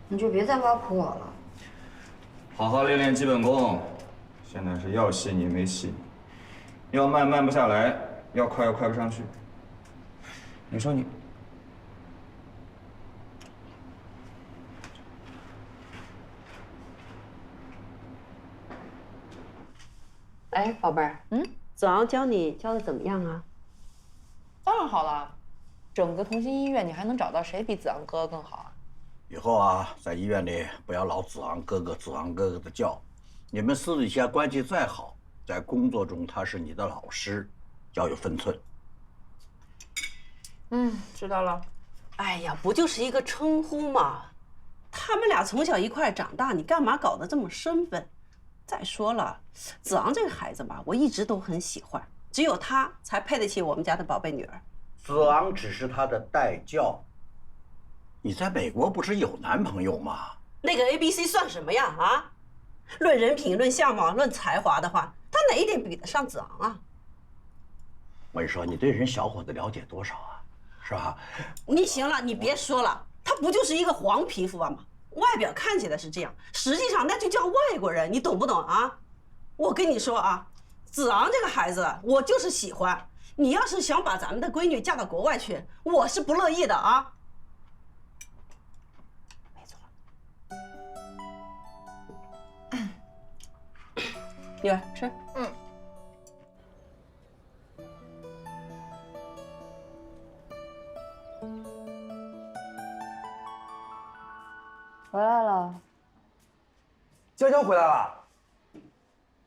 你就别再挖苦我了。好好练练基本功，现在是要细腻没戏，要慢不下来，要快不上去。你说你，哎，宝贝儿，子昂教你教的怎么样啊？当然好了，整个同心医院你还能找到谁比子昂哥哥更好啊？以后啊，在医院里不要老子昂哥哥的叫，你们私底下关系再好，在工作中他是你的老师，要有分寸。知道了。哎呀，不就是一个称呼吗？他们俩从小一块长大，你干嘛搞得这么生分？再说了，子昂这个孩子嘛，我一直都很喜欢，只有他才配得起我们家的宝贝女儿。子昂只是他的代教。你在美国不是有男朋友吗？那个 ABC 算什么呀？啊，论人品、论相貌、论才华的话，他哪一点比得上子昂啊？我跟你说，你对人小伙子了解多少啊？是吧？你行了，你别说了，他不就是一个黄皮肤啊吗？外表看起来是这样，实际上那就叫外国人，你懂不懂啊？我跟你说啊，子昂这个孩子，我就是喜欢。你要是想把咱们的闺女嫁到国外去，我是不乐意的啊。没错。女儿吃。回来了。娇娇回来了，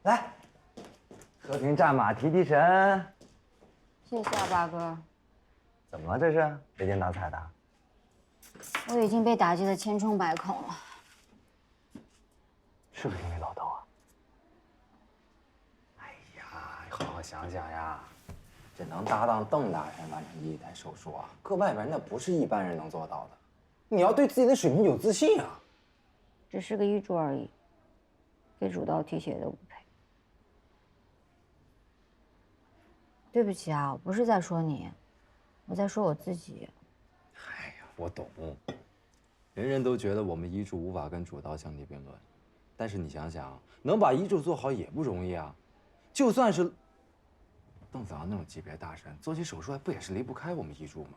来，和平战马，提提神。谢谢啊，八哥。怎么了这是？没精打采的？我已经被打击得千疮百孔了。是不是因为老道啊？哎呀，好好想想呀，这能搭档邓大神完成第一台手术啊，搁外边那不是一般人能做到的。你要对自己的水平有自信啊！只是个医助而已，给主刀提鞋的不配。对不起啊，我不是在说你，我在说我自己。哎呀，我懂，人人都觉得我们医助无法跟主刀相提并论，但是你想想，能把医助做好也不容易啊。就算是邓子昂那种级别大神，做起手术来不也是离不开我们医助吗？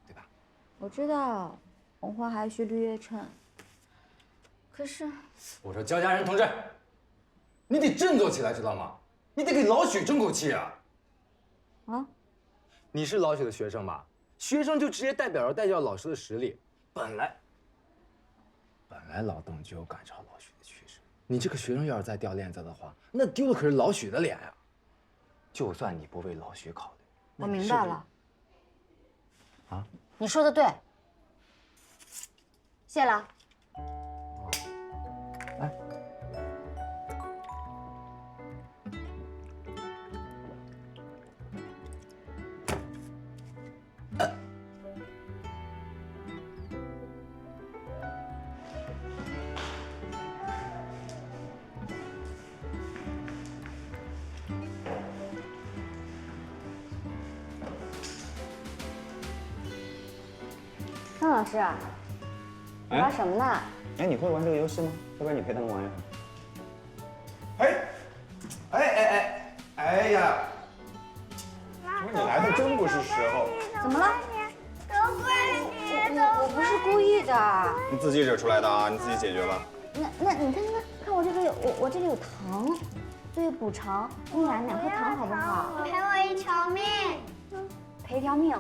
对吧？我知道。红花还需绿叶衬，可是我说焦家人同志，你得振作起来，知道吗？你得给老许争口气啊！啊，你是老许的学生吧？学生就直接代表着带教老师的实力。本来老邓就有赶超老许的趋势，你这个学生要是再掉链子的话，那丢的可是老许的脸呀！就算你不为老许考虑，我明白了。啊，你说的对。谢了。来，邓老师。玩什么呢？哎，你会玩这个游戏吗？要不然你陪他们玩一会儿。哎呀！你来的真不是时候。怎么了？我不是故意的。你自己惹出来的啊，你自己解决吧。那你看我这个我这里有糖，作为补偿，你俩2颗糖好不好？赔我一条命。赔条命。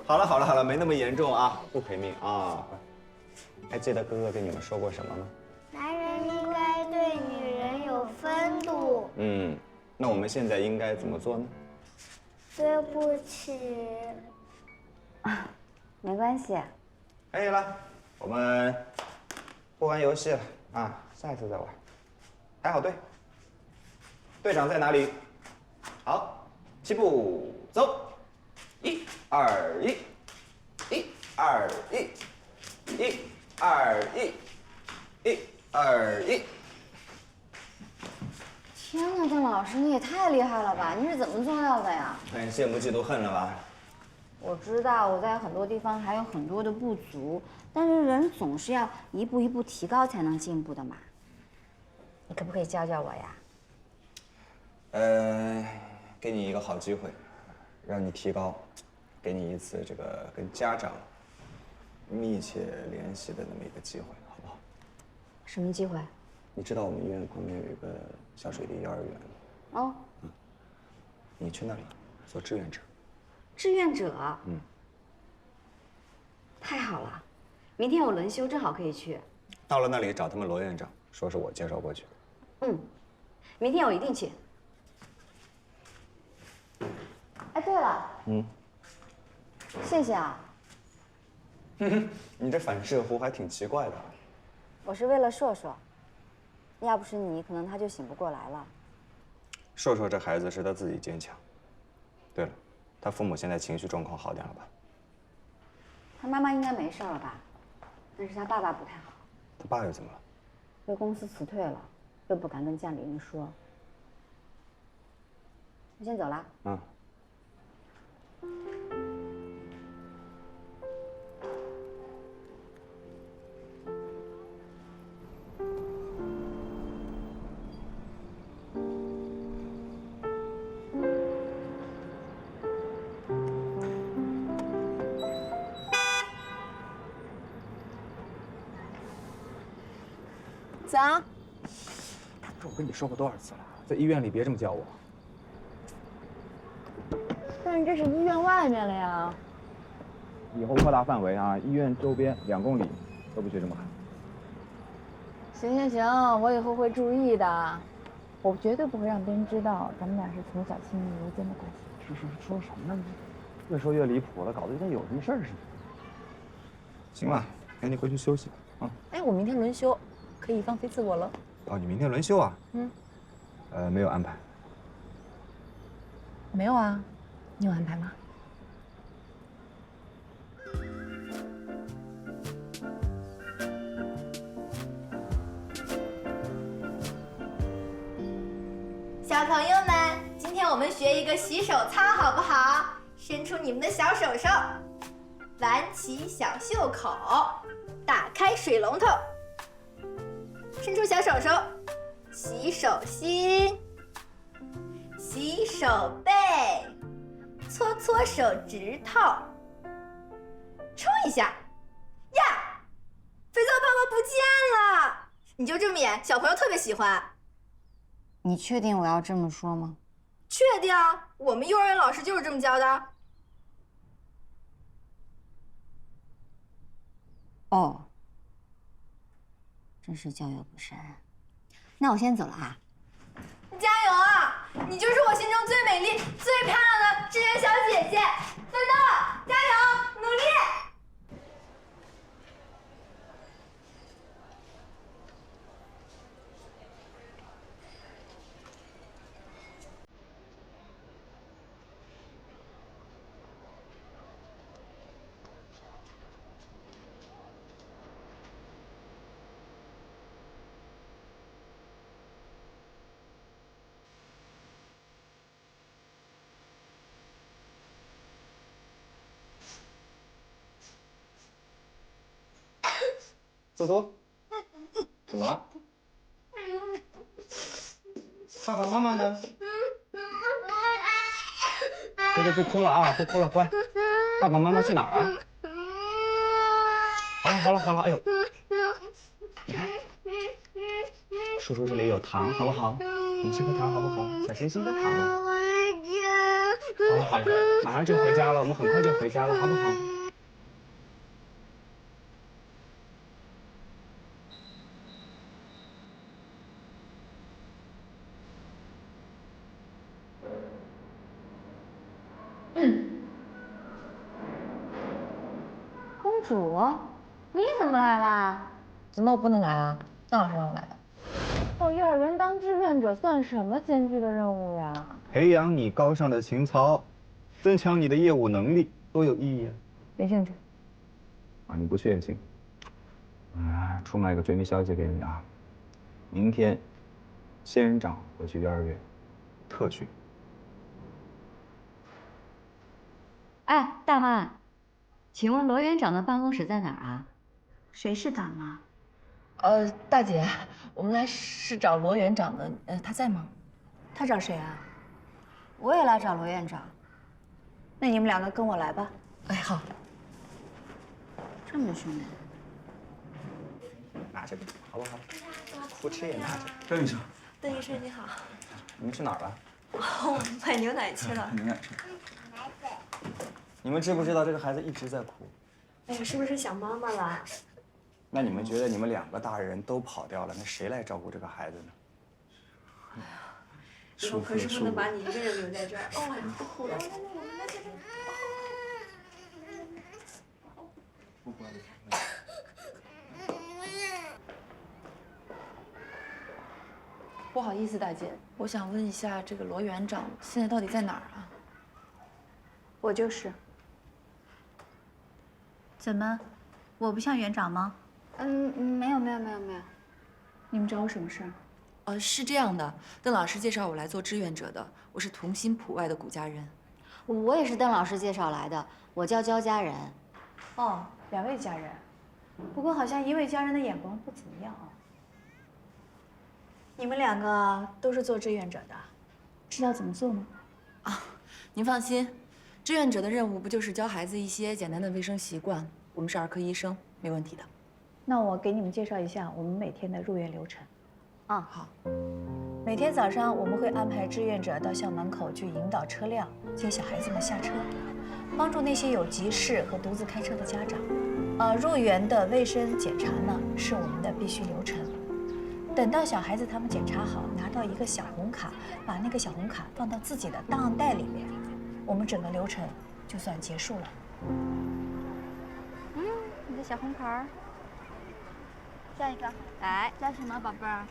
好了，没那么严重啊，不赔命啊。还记得哥哥跟你们说过什么吗？男人应该对女人有风度。那我们现在应该怎么做呢？对不起。没关系。可以了，我们不玩游戏了啊，下一次再玩。排好队，队长在哪里？好，起步走，1、2、1，1、2、1，1、2、1，1、2、1。天哪，邓老师，你也太厉害了吧！你是怎么做到的呀？很羡慕嫉妒恨了吧？我知道我在很多地方还有很多的不足，但是人总是要一步一步提高才能进步的嘛。你可不可以教教我呀？给你一个好机会，让你提高，给你一次这个跟家长密切联系的那么一个机会，好不好？什么机会？你知道我们医院旁边有一个小水滴幼儿园吗？哦。你去那里做志愿者。志愿者？太好了，明天我轮休，正好可以去。到了那里找他们罗院长，说是我介绍过去的。明天我一定去。哎，对了，谢谢啊。你这反射弧还挺奇怪的。我是为了硕硕，要不是你，可能他就醒不过来了。硕硕这孩子是他自己坚强。对了，他父母现在情绪状况好点了吧？他妈妈应该没事了吧？但是他爸爸不太好。他爸又怎么了？被公司辞退了，又不敢跟家里人说。我先走了。早。这我跟你说过多少次了，在医院里别这么叫我。但是这是医院外面了呀。以后扩大范围啊，医院周边2公里都不许这么喊。行，我以后会注意的。我绝对不会让别人知道咱们俩是从小亲密无间的关系。说什么呢？越说越离谱了，搞得跟有什么事儿似的。行了，赶紧回去休息吧。哎，我明天轮休，可以放飞自我了。哦，你明天轮休啊？没有安排。没有啊，你有安排吗？小朋友们，今天我们学一个洗手操，好不好？伸出你们的小手手，挽起小袖口，打开水龙头，伸出小手手，洗手心，洗手背，搓搓手指头，冲一下，呀，肥皂泡泡不见了！你就这么演，小朋友特别喜欢。你确定我要这么说吗？确定，我们幼儿园老师就是这么教的。哦，真是教育不慎。那我先走了啊。加油啊！你就是我心中最美丽、最漂亮的志愿小姐姐，奋斗，加油，努力！子图，怎么了？爸爸妈妈呢？对，不哭了啊，不哭了，乖。爸爸妈妈去哪儿啊？好了，哎呦，你看，叔叔这里有糖，好不好？你吃颗糖好不好？小星星的糖。好了，马上就回家了，我们很快就回家了，好不好？公主，你怎么来啦？怎么我不能来啊？张老师让我来的。到幼儿园当志愿者算什么艰巨的任务呀？培养你高尚的情操，增强你的业务能力，多有意义啊！没兴趣。啊，你不去也行。出卖个绝密消息给你啊！明天，仙人掌会去幼儿园，特训。哎，大妈，请问罗园长的办公室在哪儿啊？谁是大妈？大姐，我们来是找罗园长的，他在吗？他找谁啊？我也来找罗院长。那你们两个跟我来吧。哎，好。这么凶的。拿着，好不好？扶持也拿着。邓医生。邓医生你好。你们去哪儿了？我们买牛奶去了。牛奶去。你们知不知道这个孩子一直在哭？哎呀，是不是想妈妈了？那你们觉得你们2个大人都跑掉了，那谁来照顾这个孩子呢？以后可是不能把你一个人留在这儿。哦，你不哭了，来，我们来这边。不好意思，大姐，我想问一下，这个罗园长现在到底在哪儿啊？我就是。怎么，我不像园长吗？没有。你们找我什么事儿？是这样的，邓老师介绍我来做志愿者的，我是同心普外的谷家人。我也是邓老师介绍来的，我叫焦家人。哦，2位家人，不过好像1位家人的眼光不怎么样啊。你们2个都是做志愿者的，知道怎么做吗？啊，您放心，志愿者的任务不就是教孩子一些简单的卫生习惯？我们是儿科医生，没问题的。那我给你们介绍一下我们每天的入园流程。好。每天早上我们会安排志愿者到校门口去引导车辆，接小孩子们下车，帮助那些有急事和独自开车的家长。入园的卫生检查呢是我们的必须流程。等到小孩子他们检查好，拿到一个小红卡，把那个小红卡放到自己的档案袋里面，我们整个流程就算结束了。你的小红牌儿。下一个，来，叫什么，宝贝儿？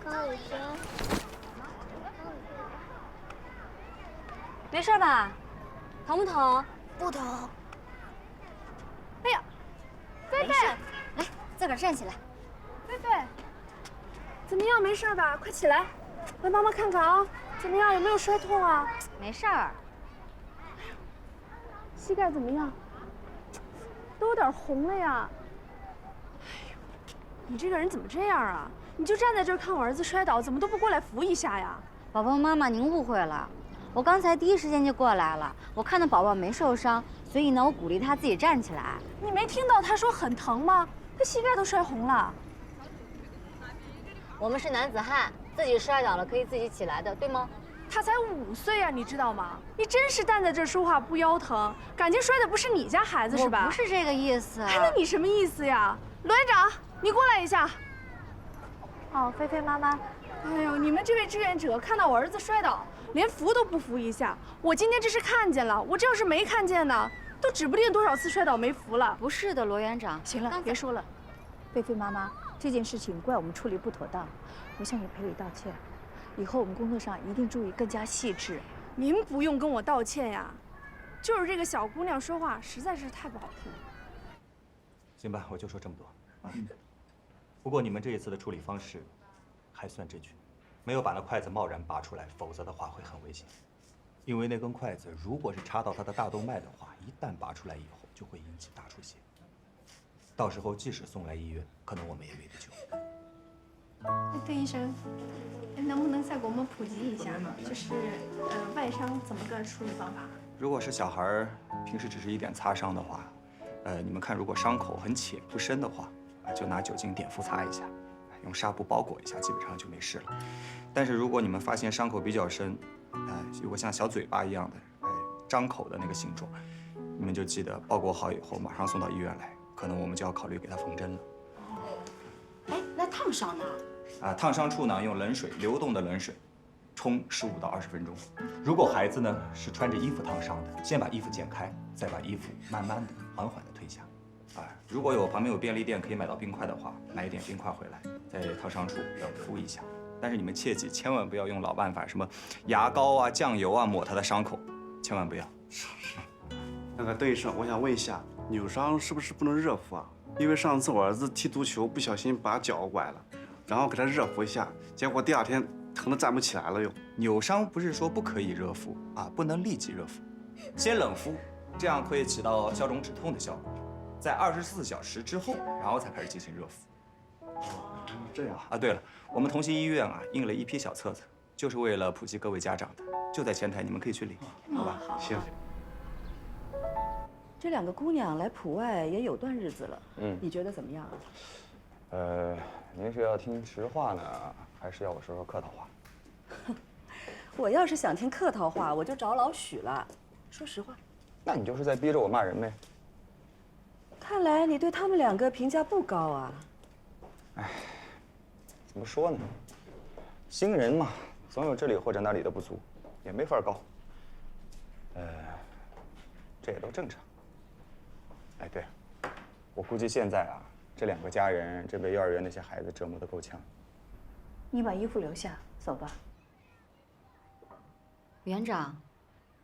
高宇轩。没事吧？疼不疼？不疼。哎呀，菲菲，来，自个儿站起来。菲菲，怎么样？没事吧？快起来，来妈妈看看啊，怎么样？有没有摔痛啊？没事儿。膝盖怎么样？都有点红了呀。你这个人怎么这样啊？你就站在这儿看我儿子摔倒，怎么都不过来扶一下呀？宝宝妈妈，您误会了，我刚才第一时间就过来了，我看到宝宝没受伤，所以呢，我鼓励他自己站起来。你没听到他说很疼吗？他膝盖都摔红了。我们是男子汉，自己摔倒了可以自己起来的，对吗？他才5岁啊，你知道吗？你真是站在这儿说话不腰疼，感情摔的不是你家孩子是吧？我不是这个意思。那你什么意思呀？罗园长，你过来一下。哦，菲菲妈妈。哎呦，你们这位志愿者看到我儿子摔倒，连扶都不扶一下。我今天这是看见了，我这要是没看见呢，都指不定多少次摔倒没扶了。不是的，罗园长。行了，别说了。菲菲妈妈，这件事情怪我们处理不妥当，我向你赔礼道歉。以后我们工作上一定注意更加细致。您不用跟我道歉呀，就是这个小姑娘说话实在是太不好听了。行吧，我就说这么多啊。不过你们这一次的处理方式还算正确，没有把那筷子贸然拔出来，否则的话会很危险。因为那根筷子如果是插到他的大动脉的话，一旦拔出来以后就会引起大出血，到时候即使送来医院，可能我们也没得救。邓医生，能不能再给我们普及一下，就是外伤怎么个处理方法？如果是小孩平时只是一点擦伤的话，你们看，如果伤口很浅不深的话，就拿酒精碘伏擦一下，用纱布包裹一下，基本上就没事了。但是如果你们发现伤口比较深，如果像小嘴巴一样的，张口的那个形状，你们就记得包裹好以后马上送到医院来，可能我们就要考虑给他缝针了。哎，那烫伤呢？烫伤处呢，用冷水，流动的冷水，冲15到20分钟。如果孩子呢是穿着衣服烫伤的，先把衣服剪开，再把衣服慢慢的、缓缓的推下。如果旁边有便利店可以买到冰块的话，买一点冰块回来，在烫伤处要敷一下。但是你们切记，千万不要用老办法，什么牙膏啊、酱油啊抹他的伤口，千万不要。那个邓医生，我想问一下，扭伤是不是不能热敷啊？因为上次我儿子踢足球不小心把脚崴了，然后给他热敷一下，结果第2天疼得站不起来了又。扭伤不是说不可以热敷不能立即热敷，先冷敷，这样可以起到消肿止痛的效果。在24小时之后，然后才开始进行热敷。这样对了，我们同心医院印了一批小册子，就是为了普及各位家长的，就在前台，你们可以去领，好吧？好，行。这2个姑娘来普外也有段日子了，你觉得怎么样啊？您是要听实话呢，还是要我说说客套话？我要是想听客套话，我就找老许了。说实话。那你就是在逼着我骂人呗？看来你对他们2个评价不高啊。哎，怎么说呢？新人嘛，总有这里或者那里的不足，也没法告。这也都正常。哎，对，我估计现在啊，这2个家人真被幼儿园那些孩子折磨得够呛。你把衣服留下，走吧。园长，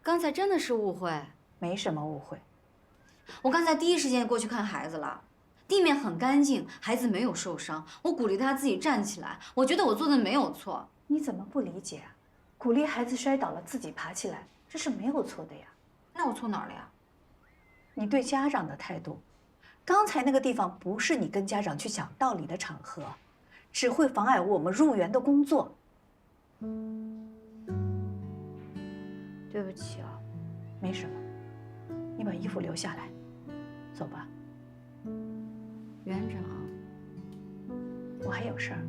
刚才真的是误会，没什么误会。我刚才第一时间过去看孩子了，地面很干净，孩子没有受伤。我鼓励他自己站起来，我觉得我做的没有错。你怎么不理解啊？鼓励孩子摔倒了自己爬起来，这是没有错的呀。那我错哪儿了呀？你对家长的态度，刚才那个地方不是你跟家长去讲道理的场合，只会妨碍我们入园的工作。对不起啊。没什么，你把衣服留下来，走吧。园长，我还有事儿。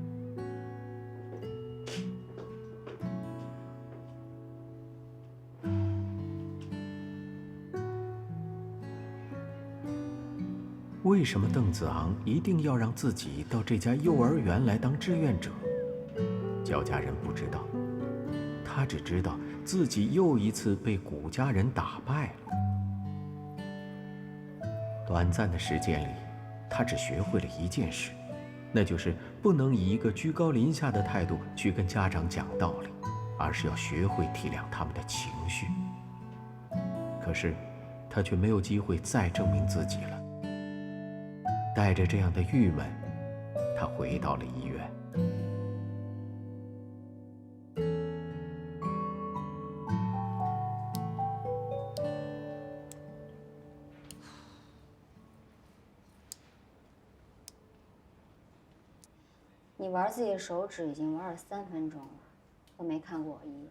为什么邓子昂一定要让自己到这家幼儿园来当志愿者？焦家人不知道，他只知道自己又一次被谷家人打败了。短暂的时间里，他只学会了一件事，那就是不能以一个居高临下的态度去跟家长讲道理，而是要学会体谅他们的情绪。可是，他却没有机会再证明自己了。带着这样的郁闷，他回到了医院。你玩自己的手指已经玩了3分钟了，都没看过我一眼。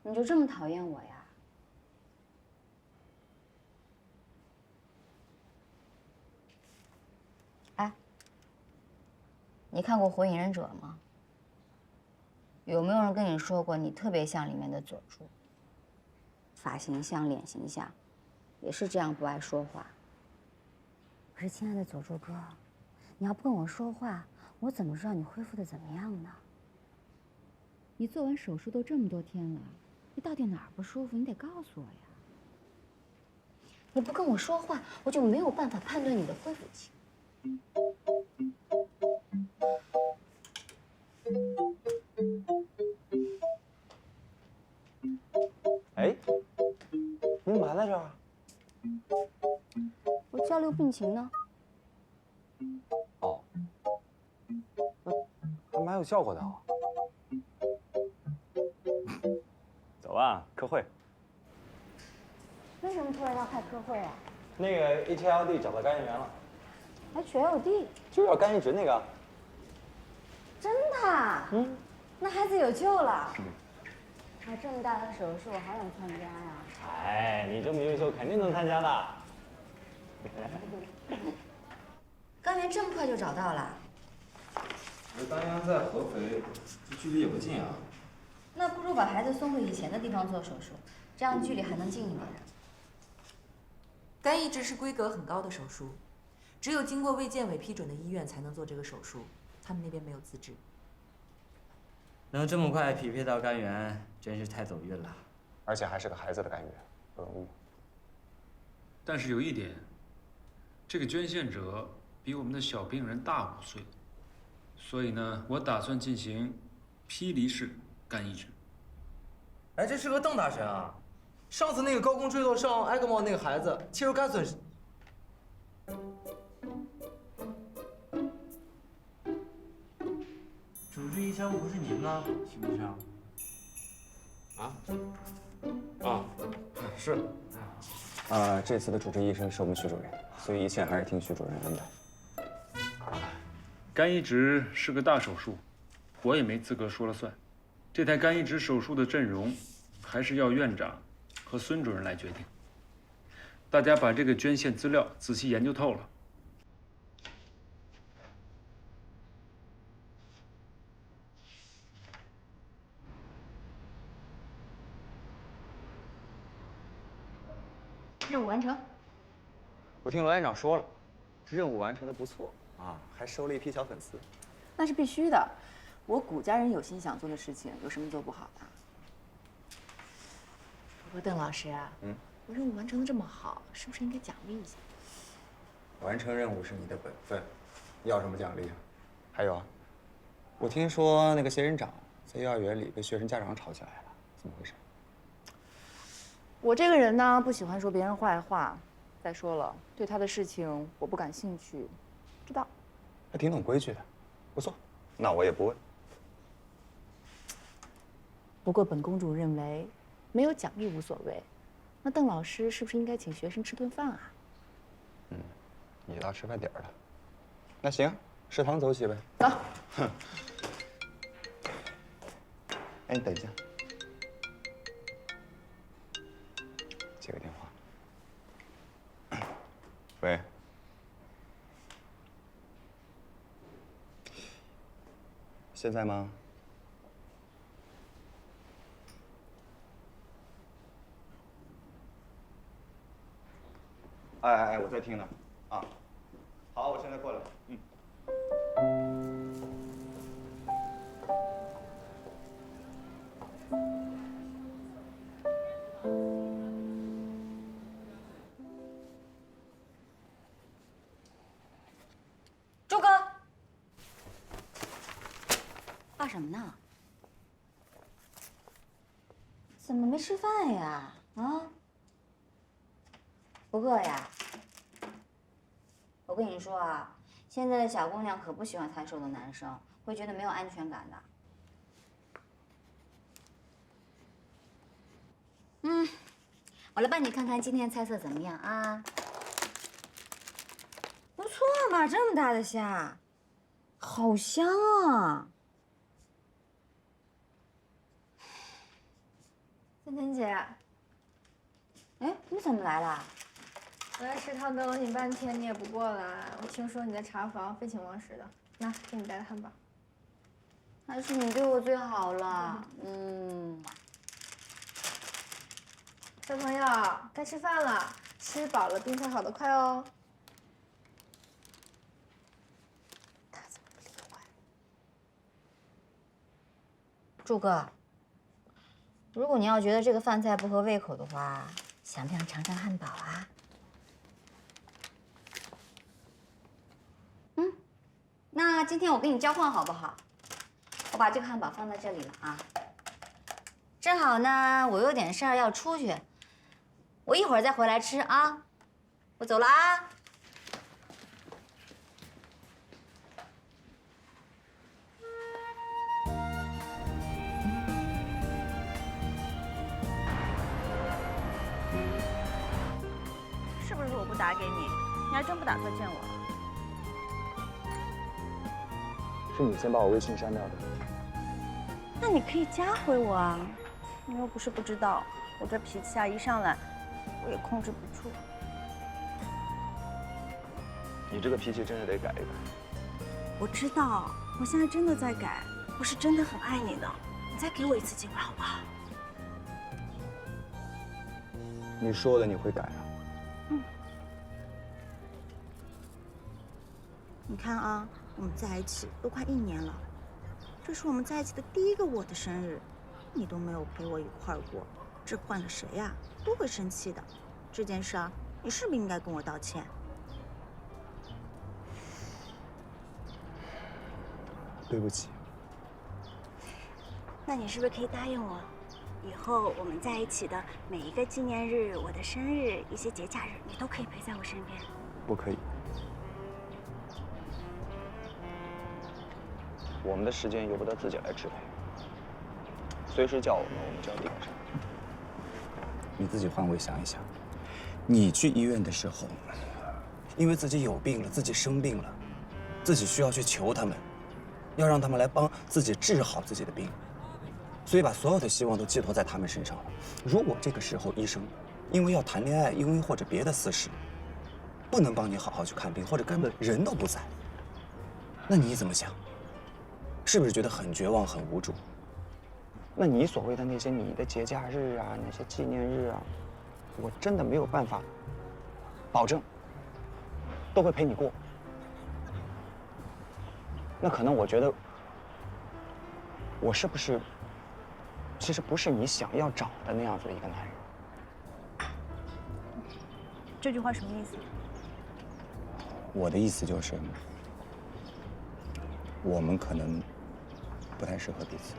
你就这么讨厌我呀？哎，你看过《火影忍者》吗？有没有人跟你说过你特别像里面的佐助？发型像，脸型像，也是这样不爱说话。可是亲爱的佐助哥，你要不跟我说话，我怎么知道你恢复的怎么样呢？你做完手术都这么多天了，你到底哪儿不舒服？你得告诉我呀。你不跟我说话，我就没有办法判断你的恢复期。哎，你怎么还在这儿？我交流病情呢。哦，那还蛮有效果的哦。走吧，科会。为什么突然要开科会啊？那个 HLD 找到干预源了。HLD 就是要干移植那个。真的？嗯，那孩子有救了。啊，这么大的手术，我好想参加呀！哎，你这么优秀，肯定能参加的。肝源这么快就找到了？我肝源在合肥，这距离也不近啊。那不如把孩子送回以前的地方做手术，这样距离还能近一点。肝移植是规格很高的手术，只有经过卫健委批准的医院才能做这个手术，他们那边没有资质。能这么快匹配到肝源，真是太走运了。而且还是个孩子的肝源，不容易。但是有一点，这个捐献者比我们的小病人大5岁，所以呢，我打算进行劈离式肝移植。哎，这适合邓大神啊！上次那个高空坠落上埃克莫那个孩子，切除肝损失。主治医生不是您吗，徐医生？是。这次的主治医生是我们徐主任，所以一切还是听徐主任安排。肝移植是个大手术，我也没资格说了算。这台肝移植手术的阵容，还是要院长和孙主任来决定。大家把这个捐献资料仔细研究透了。任务完成。我听罗院长说了，任务完成的不错啊，还收了一批小粉丝。那是必须的。我谷家人有心想做的事情，有什么做不好的？不过邓老师啊，我任务完成的这么好，是不是应该奖励一下？完成任务是你的本分，要什么奖励啊？还有啊，我听说那个仙人掌在幼儿园里被学生家长吵起来了，怎么回事？我这个人呢，不喜欢说别人坏话。再说了，对他的事情我不感兴趣，知道。还挺懂规矩的，不错。那我也不问。不过本公主认为，没有奖励无所谓。那邓老师是不是应该请学生吃顿饭啊？也到吃饭点了，那行，食堂走起呗。走。哎，你等一下，接个电话。喂。现在吗？哎，我在听呢。啊，好，我现在过来。周哥，怕什么呢？怎么没吃饭呀？啊？不饿呀？我跟你说啊，现在的小姑娘可不喜欢太瘦的男生，会觉得没有安全感的。我来帮你看看今天菜色怎么样啊？不错嘛，这么大的虾，好香啊！森田姐，哎，你怎么来了？我在食堂等了你半天，你也不过来。我听说你在茶房废寝忘食的，那给你带的汉堡。还是你对我最好了，小朋友，该吃饭了，吃饱了病才好得快哦。他怎么不理我呀？柱哥，如果你要觉得这个饭菜不合胃口的话，想不想尝尝汉堡啊？那今天我跟你交换好不好？我把这个汉堡放在这里了啊。正好呢，我有点事儿要出去，我一会儿再回来吃啊。我走了啊。是不是我不打给你，你还真不打算见我？是你先把我微信删掉的。那你可以加回我啊！你又不是不知道，我这脾气啊，一上来我也控制不住。你这个脾气真是得改一改。我知道，我现在真的在改，我是真的很爱你的。你再给我一次机会好不好？你说的你会改啊？你看啊，我们在一起都快1年了，这是我们在一起的第一个我的生日，你都没有陪我一块儿过，这换了谁呀都会生气的。这件事啊，你是不是应该跟我道歉？对不起。那你是不是可以答应我，以后我们在一起的每一个纪念日、我的生日、一些节假日，你都可以陪在我身边？不可以。我们的时间由不得自己来支配，随时叫我们就要顶上。你自己换位想一想，你去医院的时候，因为自己有病了，自己生病了，自己需要去求他们，要让他们来帮自己治好自己的病，所以把所有的希望都寄托在他们身上了。如果这个时候医生因为要谈恋爱，因为或者别的私事，不能帮你好好去看病，或者根本人都不在，那你怎么想？是不是觉得很绝望、很无助？那你所谓的那些你的节假日啊，那些纪念日啊，我真的没有办法保证都会陪你过。那可能我觉得我是不是其实不是你想要找的那样子的一个男人？这句话什么意思？我的意思就是，我们可能不太适合彼此。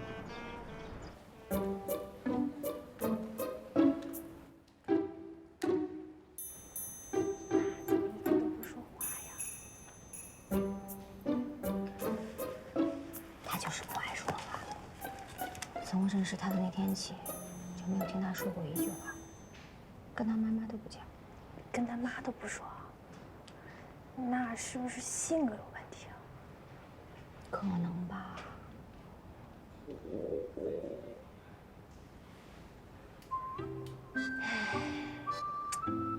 他就是不爱说话。从认识他的那天起，就没有听他说过一句话，跟他妈妈都不讲，跟他妈都不说，那是不是性格有问题啊？可能吧。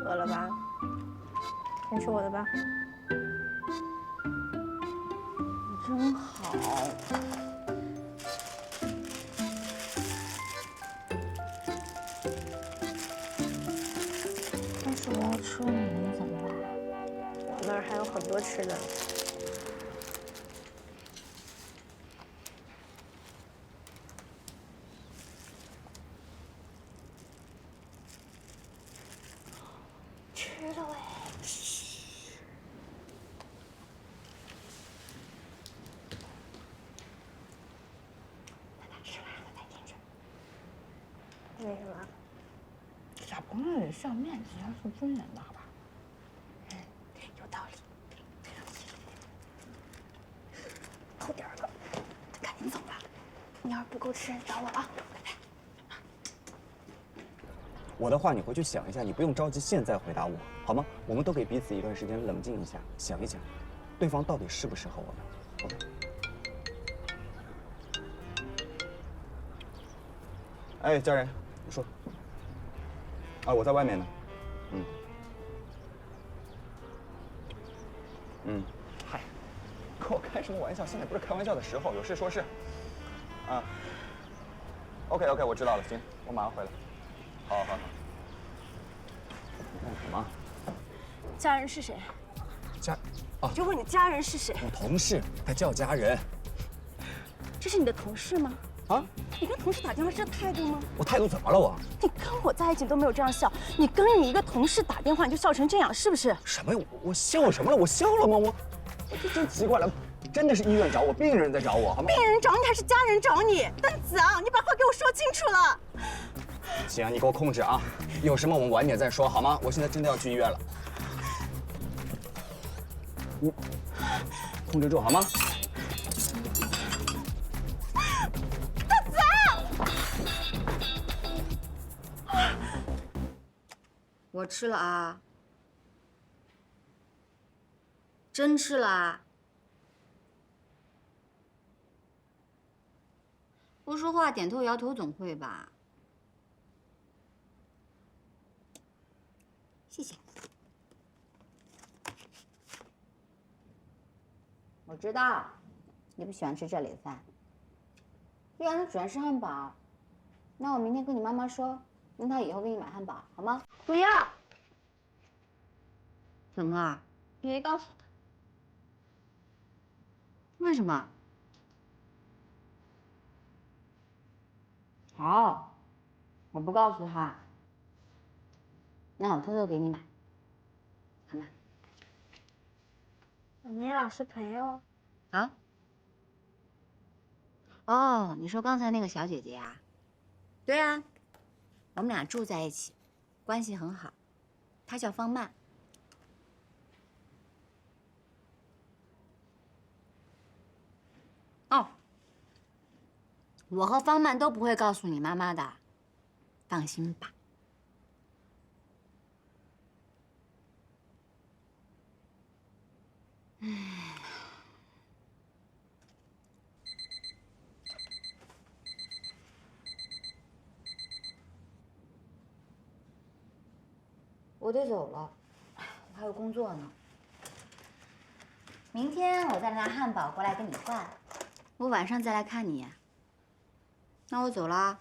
饿了吧？先吃我的吧。你真好。但是我要吃了，你能怎么办？我那儿还有很多吃的。吃了喂。为什么？小朋友也是要面子，要受尊严的，好吧？有道理。偷点了，赶紧走吧。你要是不够吃，找我啊。我的话你回去想一下，你不用着急现在回答我，好吗？我们都给彼此一段时间冷静一下，想一想，对方到底适不适合我们。OK。哎，家人，你说。啊，我在外面呢。嗨，跟我开什么玩笑？现在不是开玩笑的时候，有事说事。啊。OK， 我知道了，行，我马上回来。好。你干什么？家人是谁？啊！就问你家人是谁？我同事，他叫家人。这是你的同事吗？啊！你跟同事打电话是这态度吗？我态度怎么了我？你跟我在一起都没有这样笑，你跟你一个同事打电话你就笑成这样，是不是？什么呀？我笑什么了？我笑了吗？我这真奇怪了，真的是医院找我，病人在找我，好吗？病人找你还是家人找你？邓子昂，你把话给我说清楚了。行，你给我控制啊！有什么我们晚点再说，好吗？我现在真的要去医院了。你控制住好吗？邓子昂，我吃了啊，真吃了啊。不说话，点头摇头总会吧？谢谢。我知道你不喜欢吃这里的饭。既然它主要是汉堡，那我明天跟你妈妈说，让她以后给你买汉堡，好吗？不要。怎么了？别告诉他。为什么？好，我不告诉他。那我偷偷给你买，好吗？你老是朋友。好。哦，你说刚才那个小姐姐啊？对啊，我们俩住在一起，关系很好。她叫方曼。哦，我和方曼都不会告诉你妈妈的，放心吧。我得走了，我还有工作呢。明天我再拿汉堡过来跟你换，我晚上再来看你。那我走了。